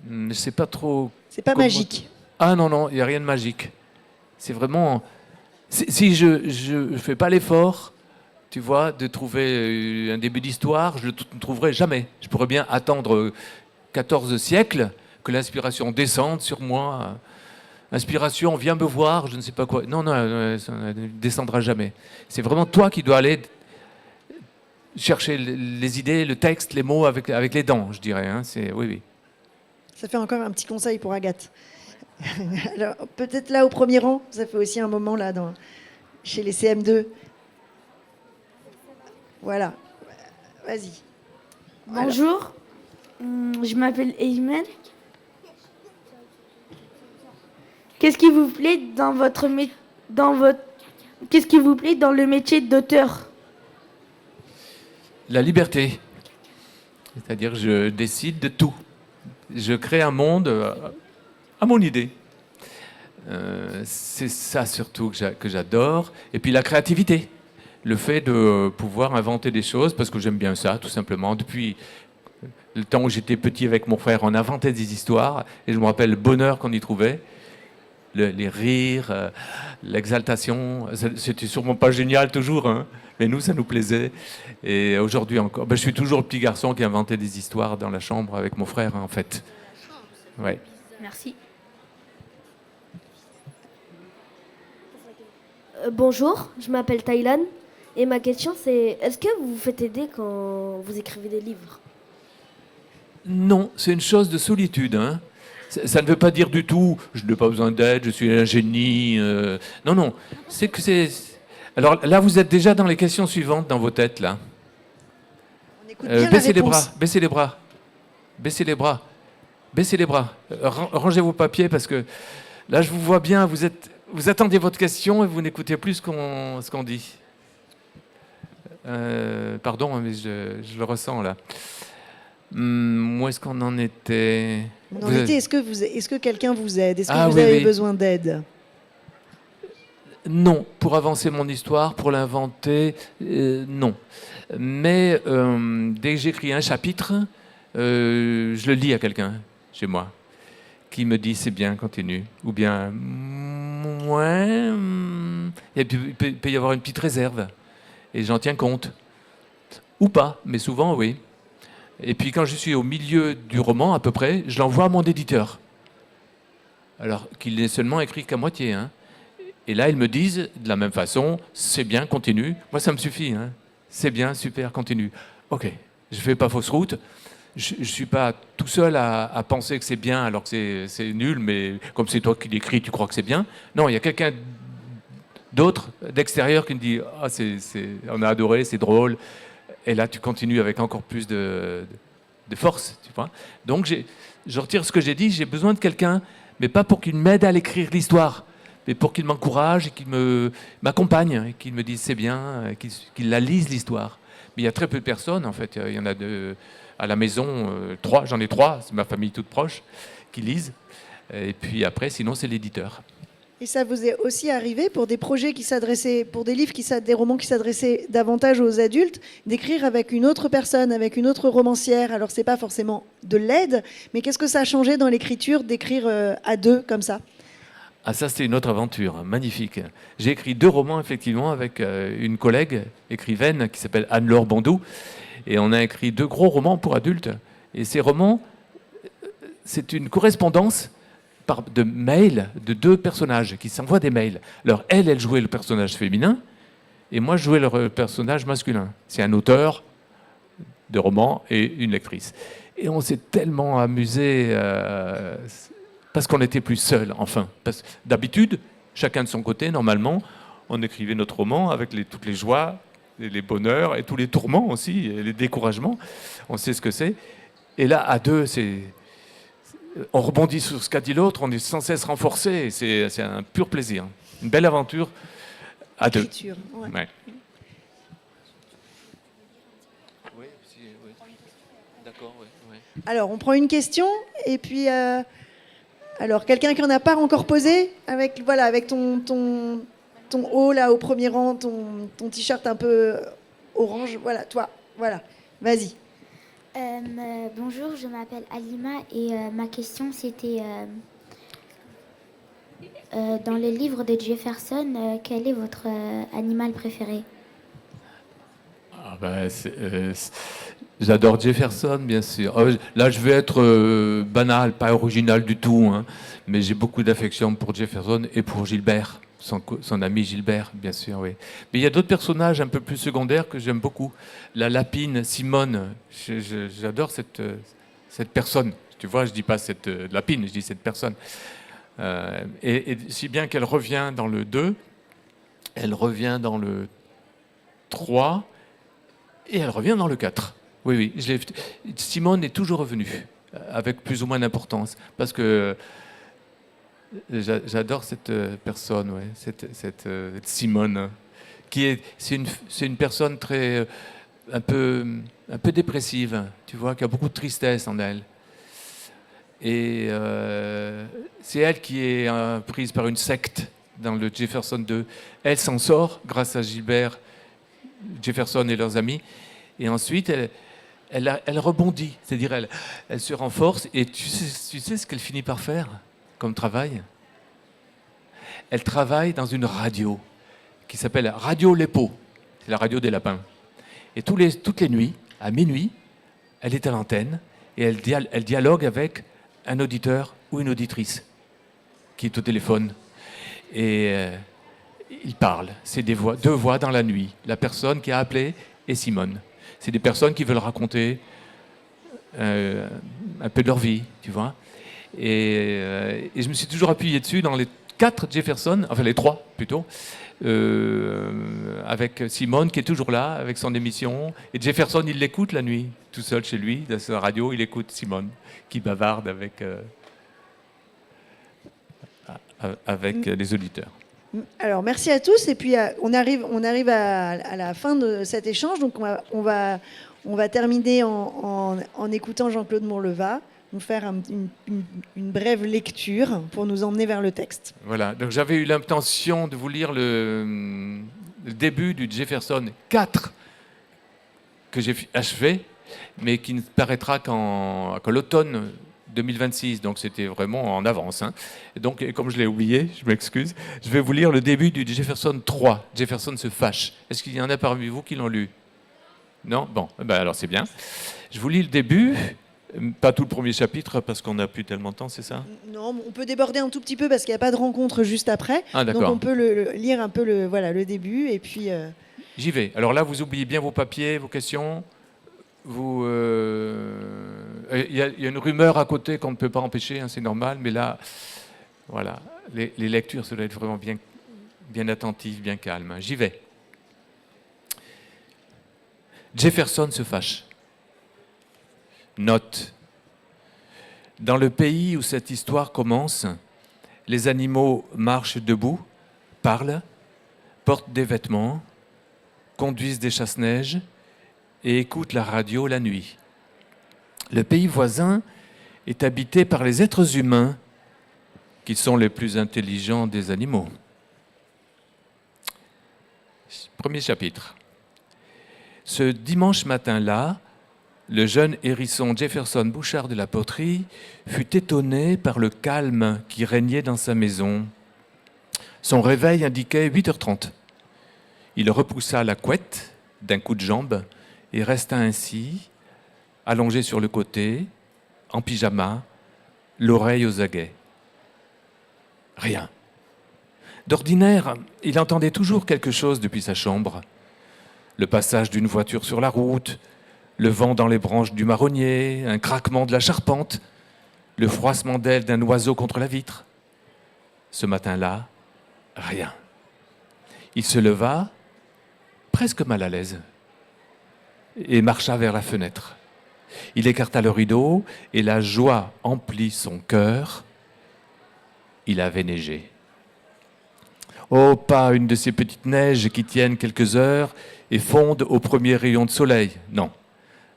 Je sais pas trop. C'est pas magique. Ah non, il n'y a rien de magique. C'est vraiment... Si je ne fais pas l'effort, tu vois, de trouver un début d'histoire, je ne le trouverai jamais. Je pourrais bien attendre 14 siècles que l'inspiration descende sur moi. Inspiration, viens me voir, je ne sais pas quoi. Non, ça ne descendra jamais. C'est vraiment toi qui dois aller chercher les idées, le texte, les mots avec les dents, je dirais. Hein. Oui. Ça fait encore un petit conseil pour Agathe. Alors, peut-être là au premier rang, ça fait aussi un moment là chez les CM2. Voilà. Vas-y. Bonjour, je m'appelle Eymen. Qu'est-ce qui vous plaît Qu'est-ce qui vous plaît dans le métier d'auteur? La liberté. C'est-à-dire que je décide de tout. Je crée un monde à mon idée. C'est ça surtout que j'adore. Et puis la créativité. Le fait de pouvoir inventer des choses, parce que j'aime bien ça, tout simplement. Depuis le temps où j'étais petit avec mon frère, on inventait des histoires. Et je me rappelle le bonheur qu'on y trouvait. Les rires, l'exaltation. C'était sûrement pas génial toujours, hein, mais nous, ça nous plaisait. Et aujourd'hui encore, je suis toujours le petit garçon qui inventait des histoires dans la chambre avec mon frère, hein, en fait. Ouais. Merci. Bonjour, je m'appelle Thaïlande et ma question c'est est-ce que vous vous faites aider quand vous écrivez des livres? Non, c'est une chose de solitude. Hein. Ça ne veut pas dire du tout, je n'ai pas besoin d'aide, je suis un génie. Non, non. C'est que c'est. Alors là, vous êtes déjà dans les questions suivantes dans vos têtes, là. On écoute bien la Baissez les réponse. bras, baissez les bras. Baissez les bras. Baissez les bras. Rangez vos papiers parce que là, je vous vois bien, vous attendez votre question et vous n'écoutez plus ce qu'on dit. Pardon, mais je le ressens là. Où est-ce qu'on en était? On en était, est-ce que quelqu'un vous aide? Est-ce que Ah, vous oui, avez oui. besoin d'aide? Non, pour avancer mon histoire, pour l'inventer, non. Mais dès que j'écris un chapitre, je le lis à quelqu'un chez moi qui me dit c'est bien, continue. Ou bien, ouais. Et puis, il peut y avoir une petite réserve. Et j'en tiens compte. Ou pas, mais souvent, oui. Et puis quand je suis au milieu du roman, à peu près, je l'envoie à mon éditeur. Alors qu'il n'est seulement écrit qu'à moitié. Hein. Et là, ils me disent de la même façon, c'est bien, continue. Moi, ça me suffit. Hein. C'est bien, super, continue. Ok, je ne fais pas fausse route. Je ne suis pas tout seul à penser que c'est bien alors que c'est nul, mais comme c'est toi qui l'écris, tu crois que c'est bien. Non, il y a quelqu'un d'autre, d'extérieur, qui me dit « Ah, on a adoré, c'est drôle ». Et là, tu continues avec encore plus de force. Tu vois. Donc, je retire ce que j'ai dit, j'ai besoin de quelqu'un, mais pas pour qu'il m'aide à l'écrire l'histoire, mais pour qu'il m'encourage et qu'il m'accompagne, et qu'il me dise c'est bien, qu'il la lise l'histoire. Mais il y a très peu de personnes, en fait. Il y en a deux à la maison, trois, j'en ai trois, c'est ma famille toute proche, qui lisent. Et puis après, sinon, c'est l'éditeur. Et ça vous est aussi arrivé pour des projets qui s'adressaient, pour des livres, des romans qui s'adressaient davantage aux adultes, d'écrire avec une autre personne, avec une autre romancière. Alors c'est pas forcément de l'aide, mais qu'est-ce que ça a changé dans l'écriture d'écrire à deux comme ça? Ah, ça, c'était une autre aventure, magnifique. J'ai écrit 2 romans, effectivement, avec une collègue écrivaine qui s'appelle Anne-Laure Bondou. Et on a écrit 2 gros romans pour adultes. Et ces romans, c'est une correspondance de mails de 2 personnages qui s'envoient des mails. Alors, elle jouait le personnage féminin, et moi, je jouais le personnage masculin. C'est un auteur de romans et une lectrice. Et on s'est tellement amusé... parce qu'on n'était plus seuls, enfin. D'habitude, chacun de son côté, normalement, on écrivait notre roman avec toutes les joies, et les bonheurs, et tous les tourments aussi, et les découragements. On sait ce que c'est. Et là, à 2, on rebondit sur ce qu'a dit l'autre, on est sans cesse renforcé. C'est un pur plaisir. Une belle aventure à 2. Écriture, ouais. Ouais. Oui, d'accord, oui. Alors, on prend une question, et puis... Alors, quelqu'un qui n'en a pas encore posé, avec ton haut là au premier rang, ton t-shirt un peu orange, voilà, toi, voilà, vas-y. Bonjour, je m'appelle Alima et ma question c'était dans les livres de Jefferson, quel est votre animal préféré? J'adore Jefferson, bien sûr. Là, je vais être banal, pas original du tout, hein, mais j'ai beaucoup d'affection pour Jefferson et pour Gilbert, son ami Gilbert, bien sûr, oui. Mais il y a d'autres personnages un peu plus secondaires que j'aime beaucoup. La lapine, Simone, j'adore cette personne. Tu vois, je dis pas cette lapine, je dis cette personne. Et si bien qu'elle revient dans le 2, elle revient dans le 3, et elle revient dans le 4. Oui. Simone est toujours revenue, avec plus ou moins d'importance, parce que j'adore cette personne, ouais, cette Simone, c'est une personne très un peu dépressive, tu vois, qui a beaucoup de tristesse en elle. Et c'est elle qui est prise par une secte dans le Jefferson 2. Elle s'en sort grâce à Gilbert, Jefferson et leurs amis. Et ensuite, elle rebondit, c'est-à-dire elle se renforce. Et tu sais ce qu'elle finit par faire comme travail? Elle travaille dans une radio qui s'appelle Radio Lepo. C'est la radio des lapins. Et toutes les nuits, à minuit, elle est à l'antenne et elle dialogue avec un auditeur ou une auditrice qui est au téléphone. Et ils parlent. C'est 2 voix dans la nuit. La personne qui a appelé et Simone. C'est des personnes qui veulent raconter un peu de leur vie, tu vois. Et je me suis toujours appuyé dessus dans les 4 Jefferson, enfin les 3 plutôt, avec Simone qui est toujours là, avec son émission. Et Jefferson, il l'écoute la nuit, tout seul chez lui, dans sa radio, il écoute Simone, qui bavarde avec les auditeurs. Alors, merci à tous. Et puis, on arrive à la fin de cet échange. Donc, on va terminer en écoutant Jean-Claude Mourleva nous faire une brève lecture pour nous emmener vers le texte. Voilà. Donc, j'avais eu l'intention de vous lire le début du Jefferson 4 que j'ai achevé, mais qui ne paraîtra qu'à l'automne 2026, donc c'était vraiment en avance. Hein. Et donc, comme je l'ai oublié, je m'excuse, je vais vous lire le début du Jefferson 3. Jefferson se fâche. Est-ce qu'il y en a parmi vous qui l'ont lu? Non? Bon, ben alors c'est bien. Je vous lis le début, pas tout le premier chapitre, parce qu'on n'a plus tellement de temps, c'est ça? Non, on peut déborder un tout petit peu parce qu'il n'y a pas de rencontre juste après. Ah, d'accord. Donc on peut lire un peu le début et puis... J'y vais. Alors là, vous oubliez bien vos papiers, vos questions. Il y a une rumeur à côté qu'on ne peut pas empêcher, hein, c'est normal, mais là, voilà, les lectures, ça doit être vraiment bien attentif, bien calme. J'y vais. Jefferson se fâche. Note. Dans le pays où cette histoire commence, les animaux marchent debout, parlent, portent des vêtements, conduisent des chasse-neige et écoutent la radio la nuit. Le pays voisin est habité par les êtres humains, qui sont les plus intelligents des animaux. Premier chapitre. Ce dimanche matin-là, le jeune hérisson Jefferson Bouchard de la Poterie fut étonné par le calme qui régnait dans sa maison. Son réveil indiquait 8h30. Il repoussa la couette d'un coup de jambe et resta ainsi, allongé sur le côté, en pyjama, l'oreille aux aguets. Rien. D'ordinaire, il entendait toujours quelque chose depuis sa chambre. Le passage d'une voiture sur la route, le vent dans les branches du marronnier, un craquement de la charpente, le froissement d'ailes d'un oiseau contre la vitre. Ce matin-là, rien. Il se leva, presque mal à l'aise, et marcha vers la fenêtre. Il écarta le rideau et la joie emplit son cœur. Il avait neigé. Oh, pas une de ces petites neiges qui tiennent quelques heures et fondent au premier rayon de soleil, non.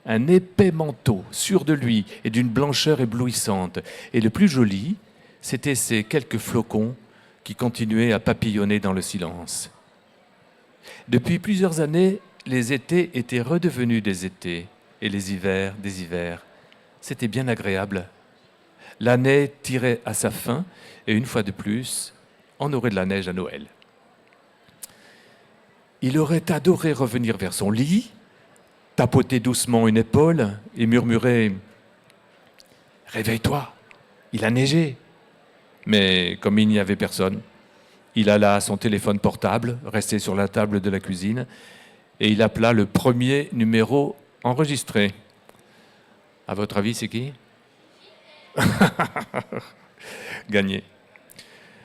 Un épais manteau, sûr de lui et d'une blancheur éblouissante. Et le plus joli, c'étaient ces quelques flocons qui continuaient à papillonner dans le silence. Depuis plusieurs années, les étés étaient redevenus des étés et les hivers des hivers. C'était bien agréable. L'année tirait à sa fin et une fois de plus, on aurait de la neige à Noël. Il aurait adoré revenir vers son lit, tapoter doucement une épaule et murmurer « Réveille-toi, il a neigé !» Mais comme il n'y avait personne, il alla à son téléphone portable, resté sur la table de la cuisine, et il appela le premier numéro enregistré. À votre avis, c'est qui? Gagné.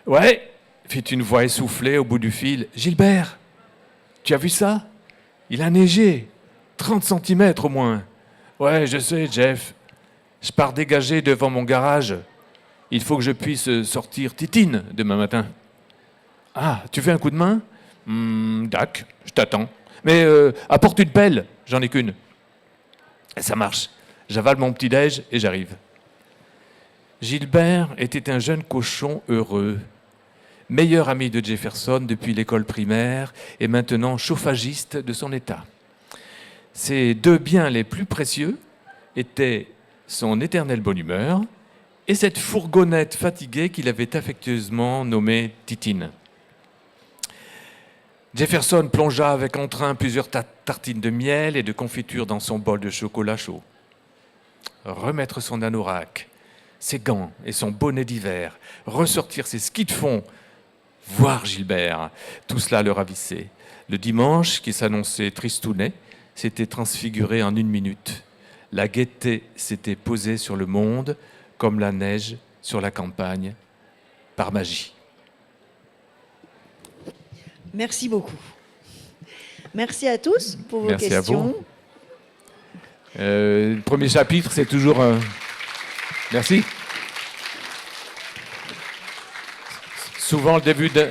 Ouais, fit une voix essoufflée au bout du fil. Gilbert, tu as vu ça? Il a neigé. 30 cm au moins. Ouais, je sais, Jeff. Je pars dégager devant mon garage. Il faut que je puisse sortir Titine demain matin. Ah, tu fais un coup de main? Dac, je t'attends. Mais apporte une pelle, j'en ai qu'une. Et ça marche. J'avale mon petit-déj et j'arrive. Gilbert était un jeune cochon heureux, meilleur ami de Jefferson depuis l'école primaire et maintenant chauffagiste de son état. Ses deux biens les plus précieux étaient son éternelle bonne humeur et cette fourgonnette fatiguée qu'il avait affectueusement nommée Titine. Jefferson plongea avec entrain plusieurs tartines de miel et de confiture dans son bol de chocolat chaud. Remettre son anorak, ses gants et son bonnet d'hiver, ressortir ses skis de fond, voir Gilbert, tout cela le ravissait. Le dimanche, qui s'annonçait tristounet, s'était transfiguré en une minute. La gaieté s'était posée sur le monde comme la neige sur la campagne par magie. Merci beaucoup. Merci à tous pour vos Merci questions. à vous. Le premier chapitre, c'est toujours... Merci. Souvent, le début d'un...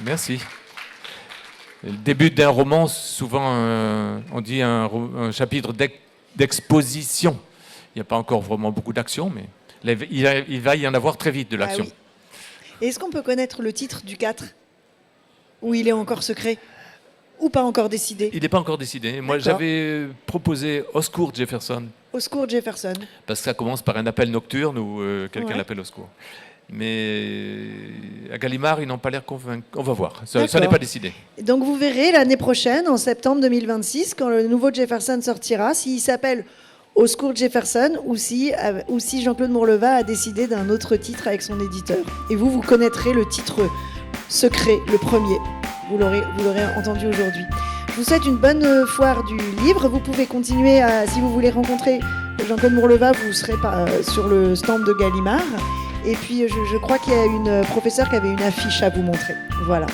Merci. Le début d'un roman, souvent, on dit un chapitre d'exposition. Il n'y a pas encore vraiment beaucoup d'action, mais il va y en avoir très vite de l'action. Ah oui. Est-ce qu'on peut connaître le titre du 4 ? Ou il est encore secret ? Ou pas encore décidé ? Il n'est pas encore décidé. Moi, j'avais proposé Au secours Jefferson. Au secours Jefferson. Parce que ça commence par un appel nocturne où quelqu'un l'appelle au secours. Mais à Gallimard, ils n'ont pas l'air convaincus. On va voir. Ça n'est pas décidé. Donc vous verrez l'année prochaine, en septembre 2026, quand le nouveau Jefferson sortira, s'il s'appelle Au secours Jefferson ou si Jean-Claude Mourleva a décidé d'un autre titre avec son éditeur. Et vous connaîtrez le titre secret, le premier. Vous l'aurez entendu aujourd'hui. Je vous souhaite une bonne foire du livre. Vous pouvez continuer, si vous voulez rencontrer Jean-Claude Mourleva, vous serez sur le stand de Gallimard. Et puis, je crois qu'il y a une professeure qui avait une affiche à vous montrer. Voilà.